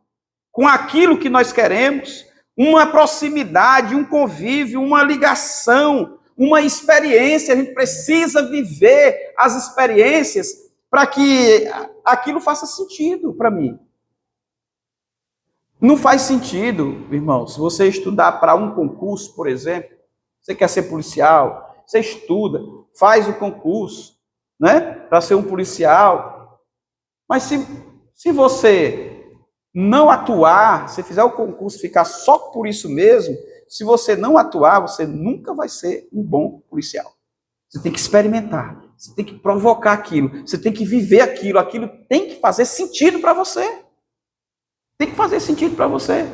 com aquilo que nós queremos, uma proximidade, um convívio, uma ligação, uma experiência. A gente precisa viver as experiências para que aquilo faça sentido para mim. Não faz sentido, irmãos, você estudar para um concurso, por exemplo. Você quer ser policial, você estuda, faz o concurso, né, para ser um policial. Mas se você não atuar, se fizer o concurso ficar só por isso mesmo, se você não atuar, você nunca vai ser um bom policial. Você tem que experimentar, você tem que provocar aquilo, você tem que viver aquilo tem que fazer sentido para você. Tem que fazer sentido para você.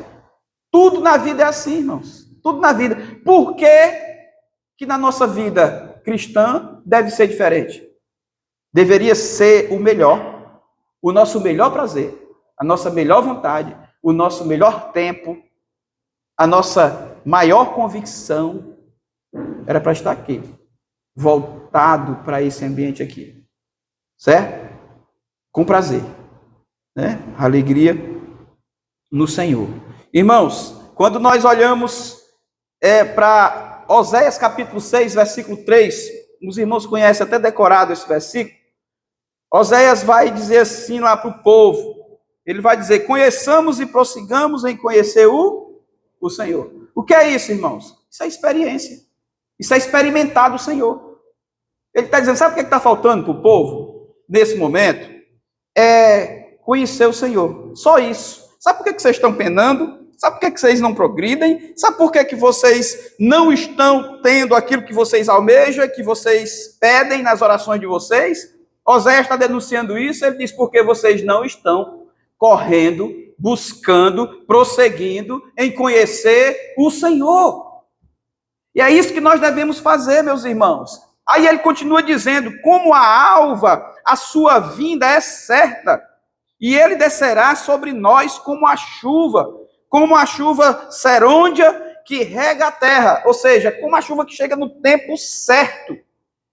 Tudo na vida é assim, irmãos. Tudo na vida. Por que na nossa vida cristã deve ser diferente? Deveria ser o melhor, o nosso melhor prazer, a nossa melhor vontade, o nosso melhor tempo, a nossa maior convicção era para estar aqui, voltado para esse ambiente aqui. Certo? Com prazer. Né? Alegria no Senhor. Irmãos, quando nós olhamos para Oséias capítulo 6, versículo 3, os irmãos conhecem até decorado esse versículo. Oséias vai dizer assim lá para o povo, ele vai dizer: conheçamos e prossigamos em conhecer o Senhor. O que é isso, irmãos? Isso é experiência, isso é experimentar do Senhor. Ele está dizendo: sabe o que está faltando para o povo nesse momento? É conhecer o Senhor, só isso. Sabe por que vocês estão penando? Sabe por que vocês não progridem? Sabe por que vocês não estão tendo aquilo que vocês almejam, que vocês pedem nas orações de vocês? Oséias está denunciando isso. Ele diz: porque vocês não estão correndo, buscando, prosseguindo em conhecer o Senhor. E é isso que nós devemos fazer, meus irmãos. Aí ele continua dizendo: como a alva, a sua vinda é certa, e ele descerá sobre nós como a chuva serôdia que rega a terra, ou seja, como a chuva que chega no tempo certo.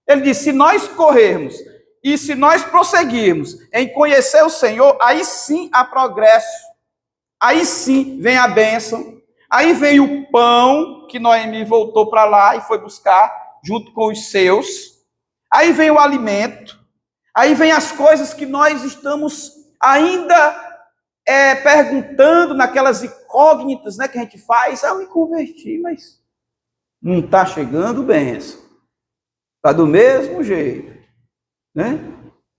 Ele diz, se nós corrermos e se nós prosseguirmos em conhecer o Senhor, aí sim há progresso, aí sim vem a bênção, aí vem o pão que Noemi voltou para lá e foi buscar junto com os seus, aí vem o alimento, aí vem as coisas que nós estamos ainda perguntando naquelas incógnitas, né, que a gente faz. Eu me converti, mas não está chegando bênção. Está do mesmo jeito, né?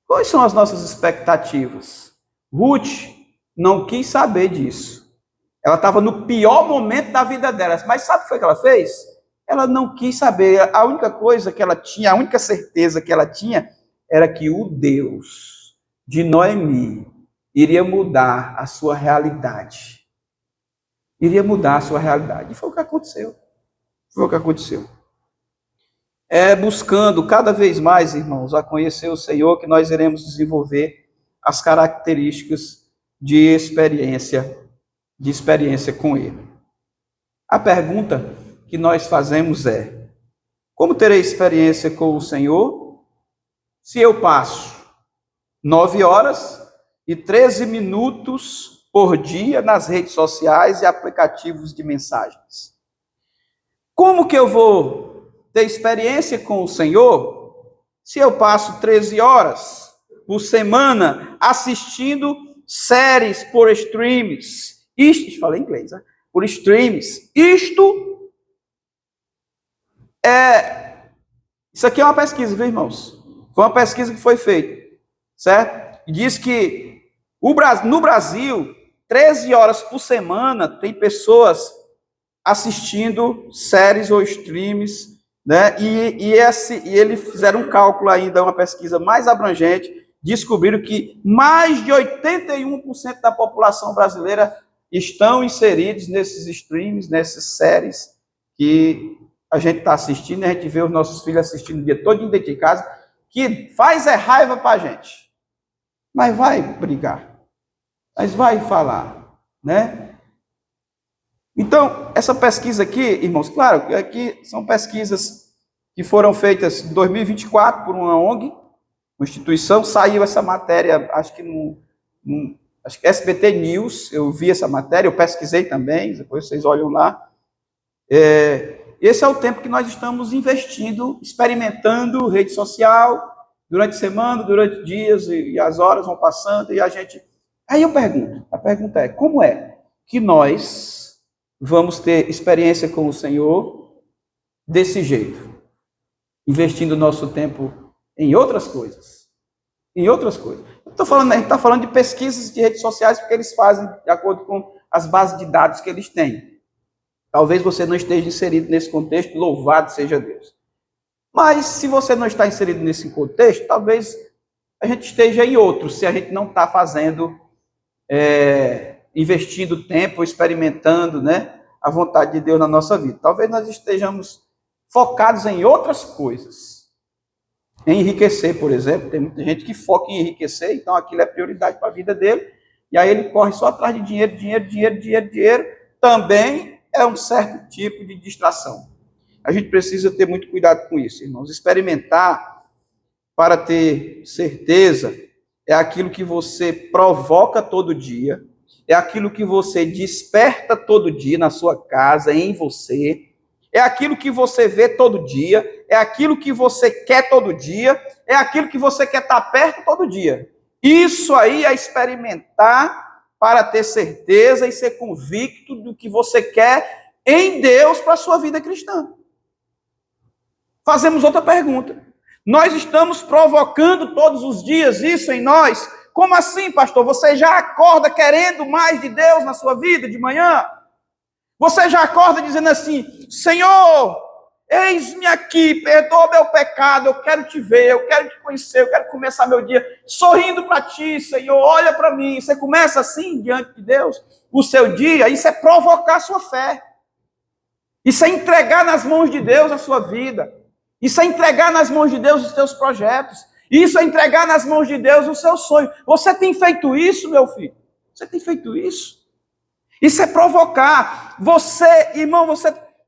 Quais são as nossas expectativas? Ruth não quis saber disso. Ela estava no pior momento da vida dela, mas sabe o que foi que ela fez? Ela não quis saber. A única coisa que ela tinha, a única certeza que ela tinha, era que o Deus de Noemi iria mudar a sua realidade. Iria mudar a sua realidade. E foi o que aconteceu. Foi o que aconteceu. É buscando cada vez mais, irmãos, a conhecer o Senhor, que nós iremos desenvolver as características de experiência com Ele. A pergunta que nós fazemos é: como terei experiência com o Senhor se eu passo 9 horas e 13 minutos por dia nas redes sociais e aplicativos de mensagens? Como que eu vou ter experiência com o Senhor se eu passo 13 horas por semana assistindo séries por streams? Falei inglês, né? Por streams. Isso aqui é uma pesquisa, viu, irmãos? Foi uma pesquisa que foi feita, certo? E diz que no Brasil, 13 horas por semana, tem pessoas assistindo séries ou streams, né? E eles fizeram um cálculo ainda, uma pesquisa mais abrangente, descobriram que mais de 81% da população brasileira estão inseridos nesses streams, nessas séries que a gente está assistindo, a gente vê os nossos filhos assistindo o dia todo dentro de casa, que faz raiva para a gente. Mas vai brigar, mas vai falar, né? Então, essa pesquisa aqui, irmãos, claro, que aqui são pesquisas que foram feitas em 2024 por uma ONG, uma instituição, saiu essa matéria, acho que acho que SBT News, eu vi essa matéria, eu pesquisei também, depois vocês olham lá. Esse é o tempo que nós estamos investindo, experimentando rede social, durante a semana, durante dias, e as horas vão passando, e a gente... Aí eu pergunto, a pergunta é, como é que nós vamos ter experiência com o Senhor desse jeito? Investindo o nosso tempo em outras coisas. Em outras coisas. A gente está falando de pesquisas de redes sociais, porque eles fazem de acordo com as bases de dados que eles têm. Talvez você não esteja inserido nesse contexto, louvado seja Deus. Mas, se você não está inserido nesse contexto, talvez a gente esteja em outro, se a gente não está fazendo, investindo tempo, experimentando, né, a vontade de Deus na nossa vida. Talvez nós estejamos focados em outras coisas. Em enriquecer, por exemplo. Tem muita gente que foca em enriquecer, então aquilo é prioridade para a vida dele, e aí ele corre só atrás de dinheiro. Também é um certo tipo de distração. A gente precisa ter muito cuidado com isso, irmãos. Experimentar para ter certeza é aquilo que você provoca todo dia, é aquilo que você desperta todo dia na sua casa, em você, é aquilo que você vê todo dia, é aquilo que você quer todo dia, é aquilo que você quer estar perto todo dia. Isso aí é experimentar para ter certeza e ser convicto do que você quer em Deus para a sua vida cristã. Fazemos outra pergunta. Nós estamos provocando todos os dias isso em nós? Como assim, pastor? Você já acorda querendo mais de Deus na sua vida de manhã? Você já acorda dizendo assim, Senhor, eis-me aqui, perdoa meu pecado, eu quero te ver, eu quero te conhecer, eu quero começar meu dia sorrindo para ti, Senhor, olha para mim. Você começa assim, diante de Deus, o seu dia, isso é provocar a sua fé. Isso é entregar nas mãos de Deus a sua vida. Isso é entregar nas mãos de Deus os seus projetos. Isso é entregar nas mãos de Deus o seu sonho. Você tem feito isso, meu filho? Você tem feito isso? Isso é provocar. Você, irmão,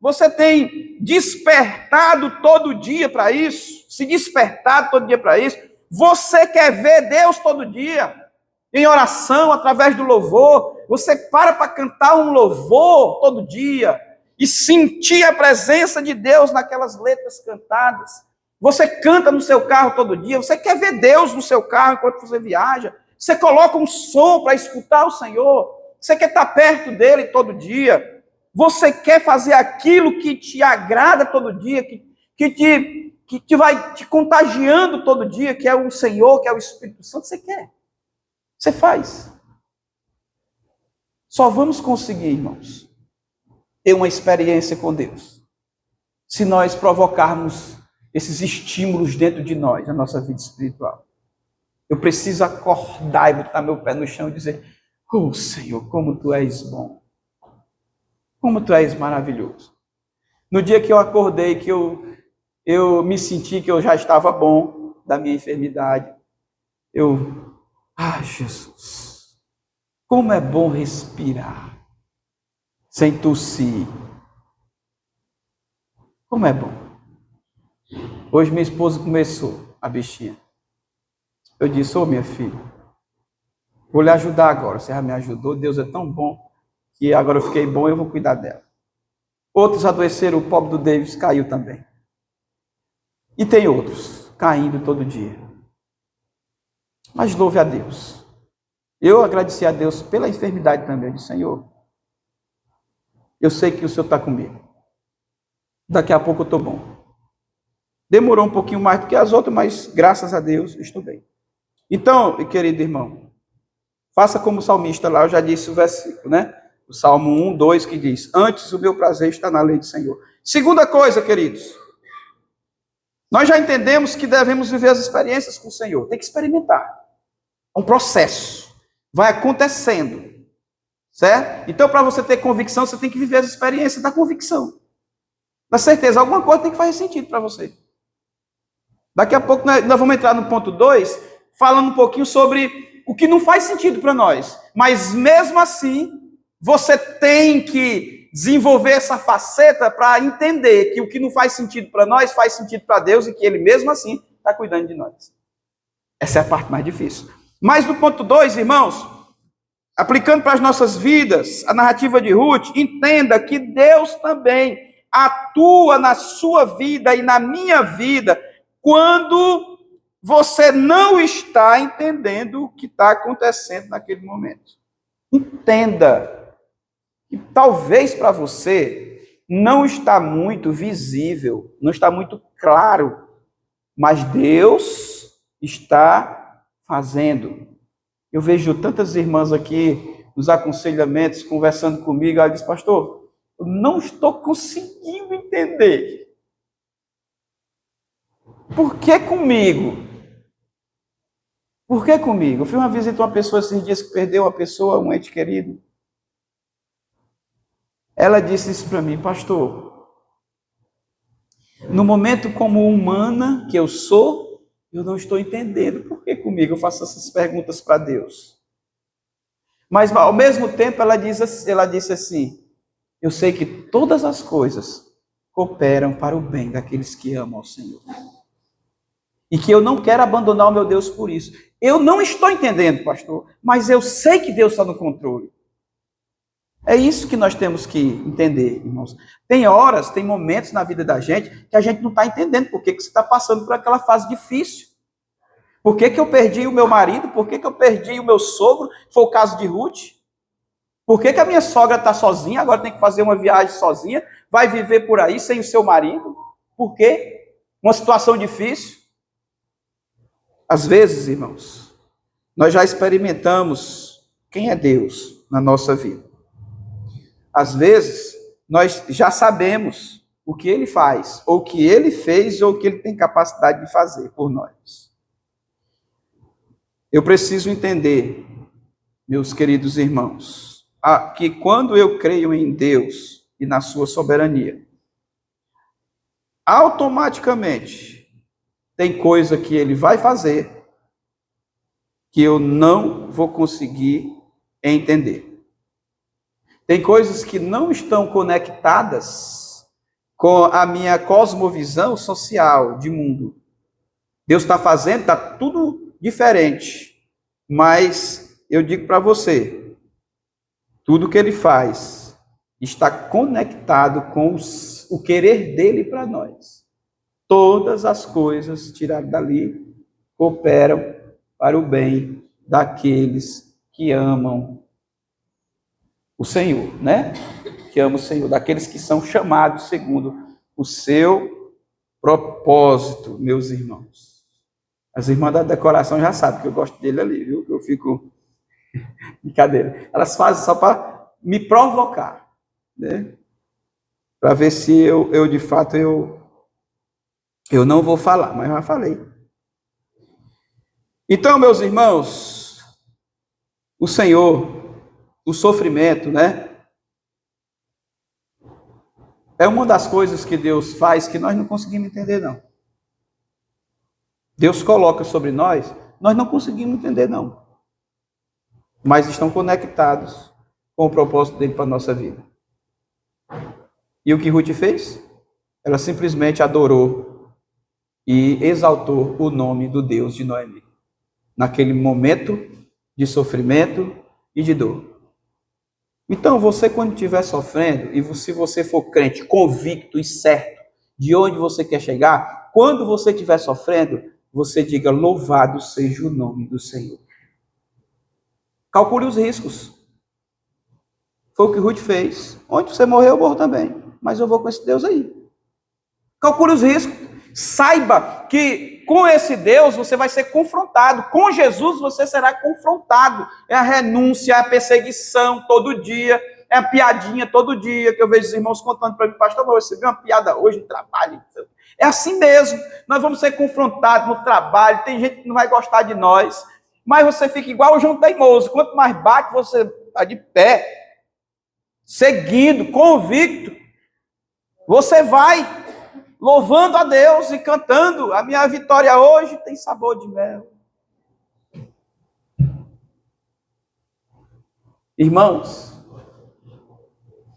você tem despertado todo dia para isso? Se despertado todo dia para isso? Você quer ver Deus todo dia? Em oração, através do louvor? Você para cantar um louvor todo dia e sentir a presença de Deus naquelas letras cantadas? Você canta no seu carro todo dia? Você quer ver Deus no seu carro enquanto você viaja? Você coloca um som para escutar o Senhor? Você quer estar perto dele todo dia? Você quer fazer aquilo que te agrada todo dia, que vai te contagiando todo dia, que é o Senhor, que é o Espírito Santo? Você quer? Você faz. Só vamos conseguir, irmãos, ter uma experiência com Deus se nós provocarmos esses estímulos dentro de nós, na nossa vida espiritual. Eu preciso acordar e botar meu pé no chão e dizer: oh, Senhor, como Tu és bom. Como Tu és maravilhoso. No dia que eu acordei, que eu me senti que eu já estava bom da minha enfermidade, Jesus, como é bom respirar sem tossir. Como é bom. Hoje minha esposa começou, a bichinha. Eu disse: ô, minha filha, vou lhe ajudar agora. Você já me ajudou, Deus é tão bom que agora eu fiquei bom e eu vou cuidar dela. Outros adoeceram, o pobre do Davis caiu também. E tem outros caindo todo dia. Mas louve a Deus. Eu agradeci a Deus pela enfermidade também. Eu disse: Senhor, eu sei que o Senhor está comigo. Daqui a pouco eu estou bom. Demorou um pouquinho mais do que as outras, mas graças a Deus estou bem. Então, querido irmão, faça como o salmista lá, eu já disse o versículo, né? O Salmo 1, 2, que diz: antes o meu prazer está na lei do Senhor. Segunda coisa, queridos, nós já entendemos que devemos viver as experiências com o Senhor. Tem que experimentar. É um processo. Vai acontecendo. Certo? Então, para você ter convicção, você tem que viver as experiências da convicção. Da certeza, alguma coisa tem que fazer sentido para você. Daqui a pouco nós vamos entrar no ponto 2, falando um pouquinho sobre o que não faz sentido para nós. Mas mesmo assim, você tem que desenvolver essa faceta para entender que o que não faz sentido para nós, faz sentido para Deus e que Ele mesmo assim está cuidando de nós. Essa é a parte mais difícil. Mas no ponto 2, irmãos, aplicando para as nossas vidas, a narrativa de Ruth, entenda que Deus também atua na sua vida e na minha vida quando você não está entendendo o que está acontecendo naquele momento. Entenda que talvez para você não está muito visível, não está muito claro, mas Deus está fazendo. Eu vejo tantas irmãs aqui nos aconselhamentos conversando comigo, ela diz: pastor, eu não estou conseguindo entender. Por que comigo? Por que comigo? Eu fui uma visita a uma pessoa esses dias que perdeu uma pessoa, um ente querido. Ela disse isso para mim: pastor, no momento como humana que eu sou, eu não estou entendendo. Por que comigo? Eu faço essas perguntas para Deus. Mas ao mesmo tempo ela disse assim: eu sei que todas as coisas cooperam para o bem daqueles que amam ao Senhor. E que eu não quero abandonar o meu Deus por isso. Eu não estou entendendo, pastor, mas eu sei que Deus está no controle. É isso que nós temos que entender, irmãos. Tem horas, tem momentos na vida da gente que a gente não está entendendo por que você está passando por aquela fase difícil. Por que eu perdi o meu marido? Por que eu perdi o meu sogro? Foi o caso de Ruth. Por que a minha sogra está sozinha, agora tem que fazer uma viagem sozinha, vai viver por aí sem o seu marido? Por quê? Uma situação difícil. Às vezes, irmãos, nós já experimentamos quem é Deus na nossa vida. Às vezes, nós já sabemos o que Ele faz, ou o que Ele fez, ou o que Ele tem capacidade de fazer por nós. Eu preciso entender, meus queridos irmãos, que quando eu creio em Deus e na sua soberania, automaticamente tem coisa que ele vai fazer que eu não vou conseguir entender. Tem coisas que não estão conectadas com a minha cosmovisão social de mundo. Deus está fazendo, está tudo diferente. Mas eu digo para você, tudo que ele faz está conectado com o querer dele para nós. Todas as coisas tiradas dali cooperam para o bem daqueles que amam o Senhor, né? Que amam o Senhor, daqueles que são chamados segundo o seu propósito, meus irmãos. As irmãs da decoração já sabem que eu gosto dele ali, viu? Eu fico... Brincadeira. Elas fazem só para me provocar, né? Para ver se eu de fato, eu não vou falar, mas já falei. Então, meus irmãos, o Senhor, o sofrimento, né? É uma das coisas que Deus faz que nós não conseguimos entender, não. Deus coloca sobre nós não conseguimos entender, não. Mas estão conectados com o propósito dele para a nossa vida. E o que Ruth fez? Ela simplesmente adorou e exaltou o nome do Deus de Noemi, naquele momento de sofrimento e de dor. Então, você quando estiver sofrendo, e se você for crente, convicto e certo de onde você quer chegar, quando você estiver sofrendo, você diga, louvado seja o nome do Senhor. Calcule os riscos. Foi o que Ruth fez. Onde você morrer, eu morro também. Mas eu vou com esse Deus aí. Calcule os riscos. Saiba que com esse Deus você vai ser confrontado. Com Jesus você será confrontado. É a renúncia, é a perseguição todo dia. É a piadinha todo dia. Que eu vejo os irmãos contando para mim, pastor, eu recebi uma piada hoje no trabalho. É assim mesmo. Nós vamos ser confrontados no trabalho. Tem gente que não vai gostar de nós. Mas você fica igual o João Teimoso. Quanto mais bate, você está de pé. Seguindo, convicto. Você vai louvando a Deus e cantando. A minha vitória hoje tem sabor de mel. Irmãos,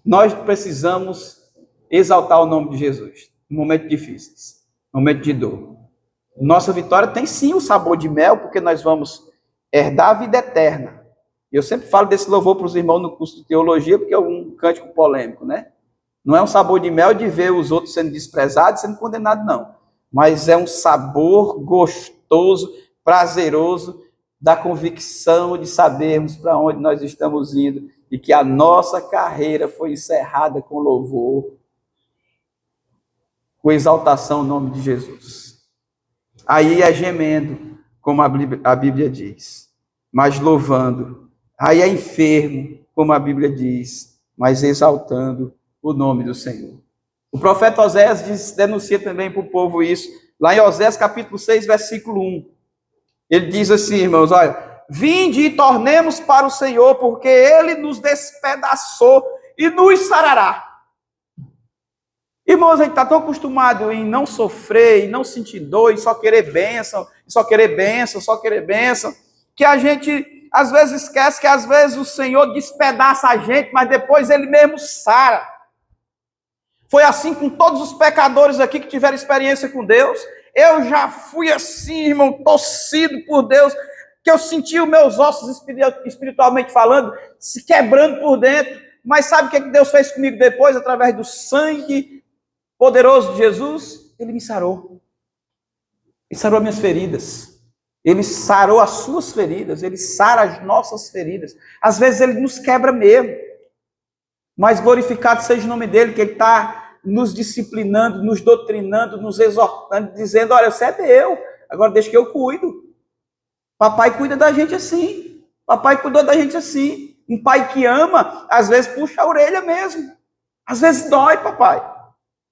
nós precisamos exaltar o nome de Jesus em momentos difíceis, em momentos de dor. Nossa vitória tem sim o sabor de mel, porque nós vamos herdar a vida eterna. Eu sempre falo desse louvor para os irmãos no curso de teologia, porque é um cântico polêmico, né? Não é um sabor de mel de ver os outros sendo desprezados, sendo condenados, não. Mas é um sabor gostoso, prazeroso, da convicção de sabermos para onde nós estamos indo e que a nossa carreira foi encerrada com louvor, com exaltação ao nome de Jesus. Aí é gemendo, como a Bíblia diz, mas louvando. Aí é enfermo, como a Bíblia diz, mas exaltando o nome do Senhor. O profeta Oséias denuncia também para o povo isso, lá em Oséias capítulo 6, versículo 1. Ele diz assim, irmãos, olha, vinde e tornemos para o Senhor, porque Ele nos despedaçou e nos sarará. Irmãos, a gente está tão acostumado em não sofrer, em não sentir dor, em só querer bênção, só querer bênção, só querer bênção, que a gente às vezes esquece que às vezes o Senhor despedaça a gente, mas depois Ele mesmo sara. Foi assim com todos os pecadores aqui que tiveram experiência com Deus. Eu já fui assim, irmão, torcido por Deus, que eu senti os meus ossos espiritualmente falando, se quebrando por dentro. Mas sabe o que Deus fez comigo depois, através do sangue poderoso de Jesus? Ele me sarou. Ele sarou as minhas feridas. Ele sarou as suas feridas. Ele sara as nossas feridas. Às vezes Ele nos quebra mesmo. Mas glorificado seja o nome dEle, que Ele está nos disciplinando, nos doutrinando, nos exortando, dizendo, olha, você é meu, agora deixa que eu cuido. Papai cuida da gente assim. Papai cuidou da gente assim. Um pai que ama, às vezes puxa a orelha mesmo. Às vezes dói, papai.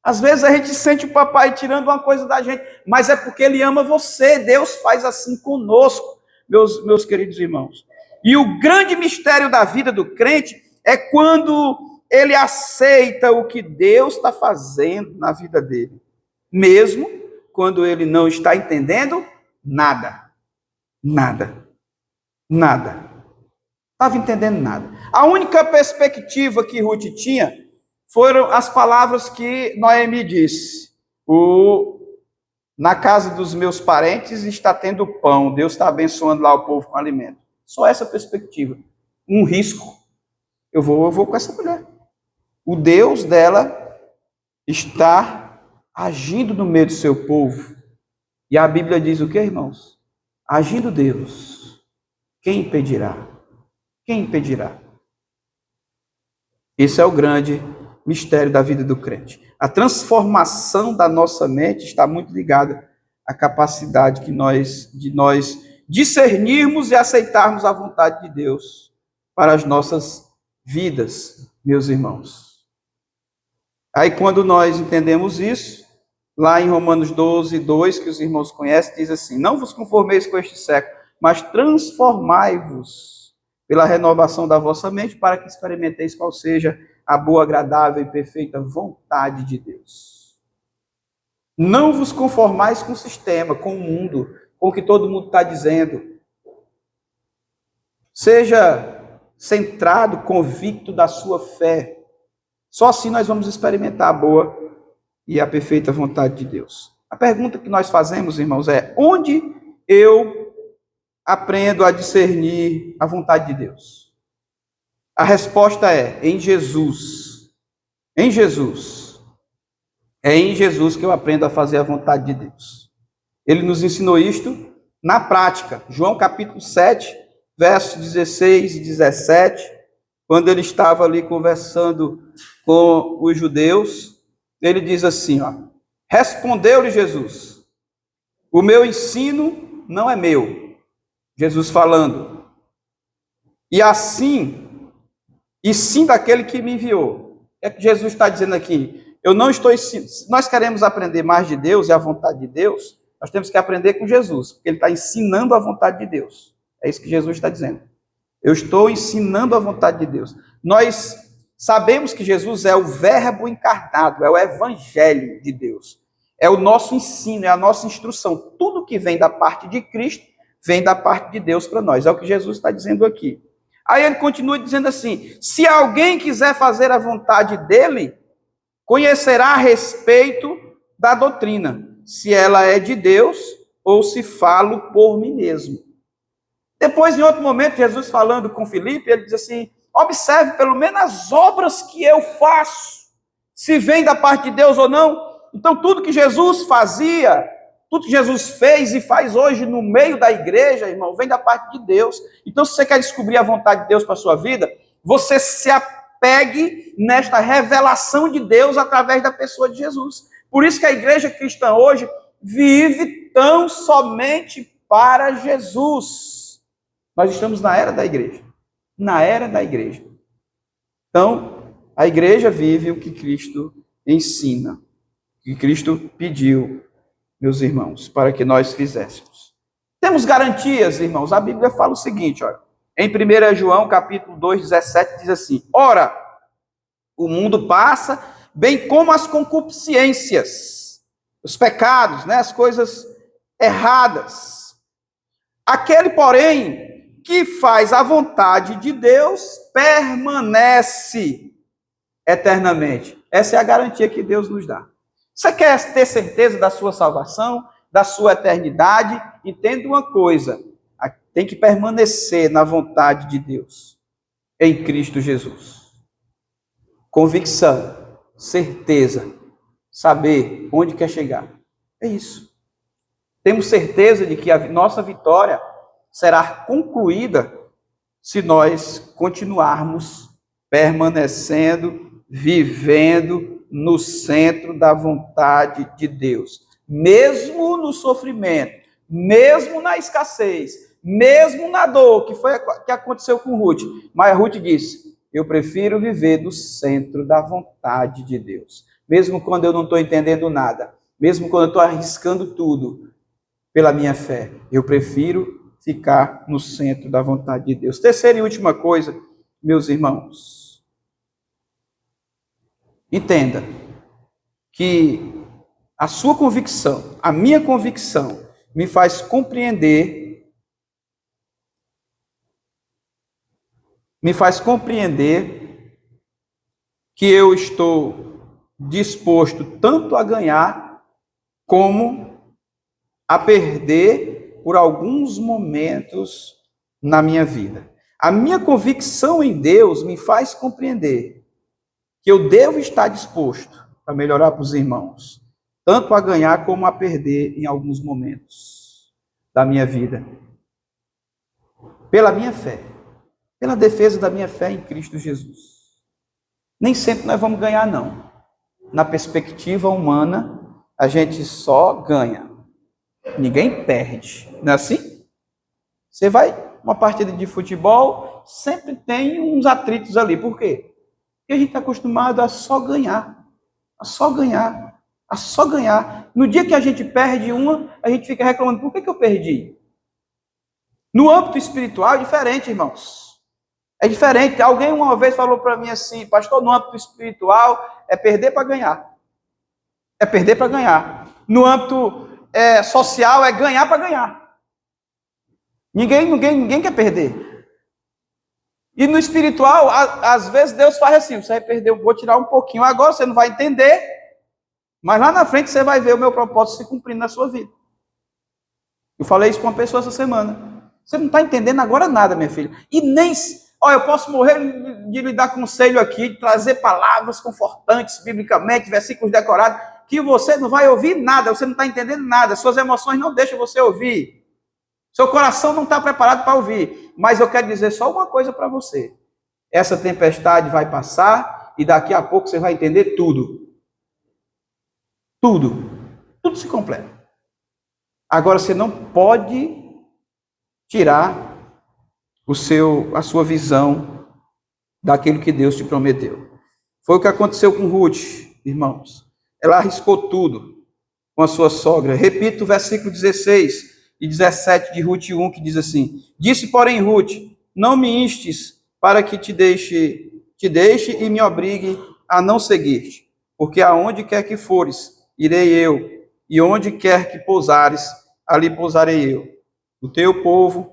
Às vezes a gente sente o papai tirando uma coisa da gente, mas é porque ele ama você. Deus faz assim conosco, meus queridos irmãos. E o grande mistério da vida do crente é quando ele aceita o que Deus está fazendo na vida dele, mesmo quando ele não está entendendo nada. Nada. Nada. Estava entendendo nada. A única perspectiva que Ruth tinha foram as palavras que Noemi disse. Na casa dos meus parentes está tendo pão. Deus está abençoando lá o povo com alimento. Só essa perspectiva. Um risco. Eu vou com essa mulher. O Deus dela está agindo no meio do seu povo. E a Bíblia diz o que, irmãos? Agindo Deus, quem impedirá? Quem impedirá? Esse é o grande mistério da vida do crente. A transformação da nossa mente está muito ligada à capacidade de nós discernirmos e aceitarmos a vontade de Deus para as nossas vidas, meus irmãos. Aí quando nós entendemos isso, lá em Romanos 12, 2, que os irmãos conhecem, diz assim: não vos conformeis com este século, mas transformai-vos pela renovação da vossa mente, para que experimenteis qual seja a boa, agradável e perfeita vontade de Deus. Não vos conformais com o sistema, com o mundo, com o que todo mundo está dizendo. Seja centrado, convicto da sua fé. Só assim nós vamos experimentar a boa e a perfeita vontade de Deus. A pergunta que nós fazemos, irmãos, é: onde eu aprendo a discernir a vontade de Deus? A resposta é: em Jesus. Em Jesus. É em Jesus que eu aprendo a fazer a vontade de Deus. Ele nos ensinou isto na prática. João capítulo 7, versos 16 e 17, quando ele estava ali conversando com os judeus, ele diz assim, ó: respondeu-lhe Jesus: o meu ensino não é meu. Jesus falando. E sim daquele que me enviou. O que é que Jesus está dizendo aqui? Eu não estou ensinando. Se nós queremos aprender mais de Deus e a vontade de Deus, nós temos que aprender com Jesus, porque ele está ensinando a vontade de Deus. É isso que Jesus está dizendo. Eu estou ensinando a vontade de Deus. Nós sabemos que Jesus é o verbo encarnado, é o evangelho de Deus. É o nosso ensino, é a nossa instrução. Tudo que vem da parte de Cristo, vem da parte de Deus para nós. É o que Jesus está dizendo aqui. Aí ele continua dizendo assim: se alguém quiser fazer a vontade dele, conhecerá a respeito da doutrina, se ela é de Deus ou se falo por mim mesmo. Depois, em outro momento, Jesus falando com Filipe, ele diz assim: observe pelo menos as obras que eu faço, se vem da parte de Deus ou não. Então, tudo que Jesus fazia, tudo que Jesus fez e faz hoje no meio da igreja, irmão, vem da parte de Deus. Então, se você quer descobrir a vontade de Deus para a sua vida, você se apegue nesta revelação de Deus através da pessoa de Jesus. Por isso que a igreja cristã hoje vive tão somente para Jesus. Nós estamos na era da igreja. Na era da igreja. Então, a igreja vive o que Cristo ensina, o que Cristo pediu, meus irmãos, para que nós fizéssemos. Temos garantias, irmãos. A Bíblia fala o seguinte, olha, em 1 João, capítulo 2, 17, diz assim: ora, o mundo passa, bem como as concupiscências, os pecados, né, as coisas erradas. Aquele, porém, que faz a vontade de Deus, permanece eternamente. Essa é a garantia que Deus nos dá. Você quer ter certeza da sua salvação, da sua eternidade? Entenda uma coisa: tem que permanecer na vontade de Deus, em Cristo Jesus. Convicção, certeza, saber onde quer chegar. É isso. Temos certeza de que a nossa vitória será concluída se nós continuarmos permanecendo, vivendo no centro da vontade de Deus. Mesmo no sofrimento, mesmo na escassez, mesmo na dor, que aconteceu com Ruth. Mas Ruth disse: eu prefiro viver no centro da vontade de Deus. Mesmo quando eu não estou entendendo nada, mesmo quando eu estou arriscando tudo pela minha fé, eu prefiro ficar no centro da vontade de Deus. Terceira e última coisa, meus irmãos. Entenda que a sua convicção, a minha convicção, me faz compreender que eu estou disposto tanto a ganhar como a perder por alguns momentos na minha vida. A minha convicção em Deus me faz compreender que eu devo estar disposto a melhorar para os irmãos, tanto a ganhar como a perder em alguns momentos da minha vida. Pela minha fé, pela defesa da minha fé em Cristo Jesus. Nem sempre nós vamos ganhar, não. Na perspectiva humana, a gente só ganha. Ninguém perde. Não é assim? Você vai uma partida de futebol, sempre tem uns atritos ali. Por quê? Porque a gente está acostumado a só ganhar. A só ganhar. A só ganhar. No dia que a gente perde uma, a gente fica reclamando. Por que eu perdi? No âmbito espiritual é diferente, irmãos. É diferente. Alguém uma vez falou para mim assim, pastor, no âmbito espiritual é perder para ganhar. É perder para ganhar. No âmbito social é ganhar para ganhar. Ninguém quer perder. E no espiritual, às vezes Deus faz assim, você vai perder, eu vou tirar um pouquinho agora, você não vai entender, mas lá na frente você vai ver o meu propósito se cumprindo na sua vida. Eu falei isso com uma pessoa essa semana. Você não está entendendo agora nada, minha filha. E nem... Olha, eu posso morrer de lhe dar conselho aqui, de trazer palavras confortantes, biblicamente, versículos decorados, que você não vai ouvir nada, você não está entendendo nada, suas emoções não deixam você ouvir. Seu coração não está preparado para ouvir. Mas eu quero dizer só uma coisa para você. Essa tempestade vai passar e daqui a pouco você vai entender tudo. Tudo. Tudo se completa. Agora você não pode tirar a sua visão daquilo que Deus te prometeu. Foi o que aconteceu com Ruth, irmãos. Ela arriscou tudo com a sua sogra. Repito o versículo 16 e 17 de Ruth 1, que diz assim: disse, porém, Ruth, não me instes para que te deixe e me obrigue a não seguir-te, porque aonde quer que fores, irei eu, e onde quer que pousares, ali pousarei eu. O teu povo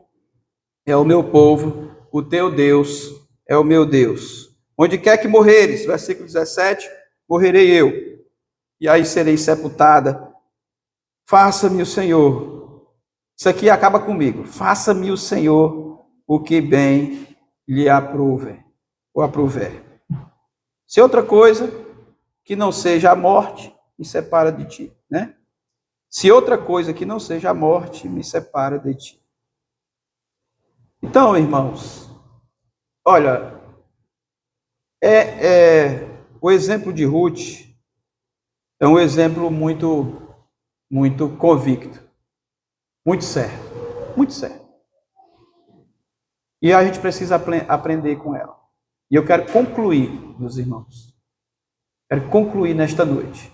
é o meu povo, o teu Deus é o meu Deus. Onde quer que morreres, versículo 17, morrerei eu, e aí serei sepultada. Faça-me o Senhor, isso aqui acaba comigo, faça-me o Senhor o que bem lhe aprouver, ou aprouver. Se outra coisa que não seja a morte, me separa de ti, né? Se outra coisa que não seja a morte, me separa de ti. Então, irmãos, olha, o exemplo de Ruth é um exemplo muito convicto, muito certo, muito certo. E a gente precisa aprender com ela. E eu quero concluir, meus irmãos, quero concluir nesta noite.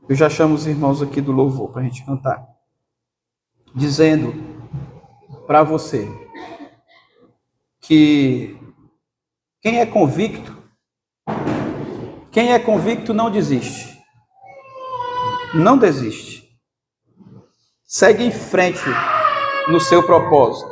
Eu já chamo os irmãos aqui do louvor para a gente cantar, dizendo para você que quem é convicto não desiste. Não desiste. Segue em frente no seu propósito.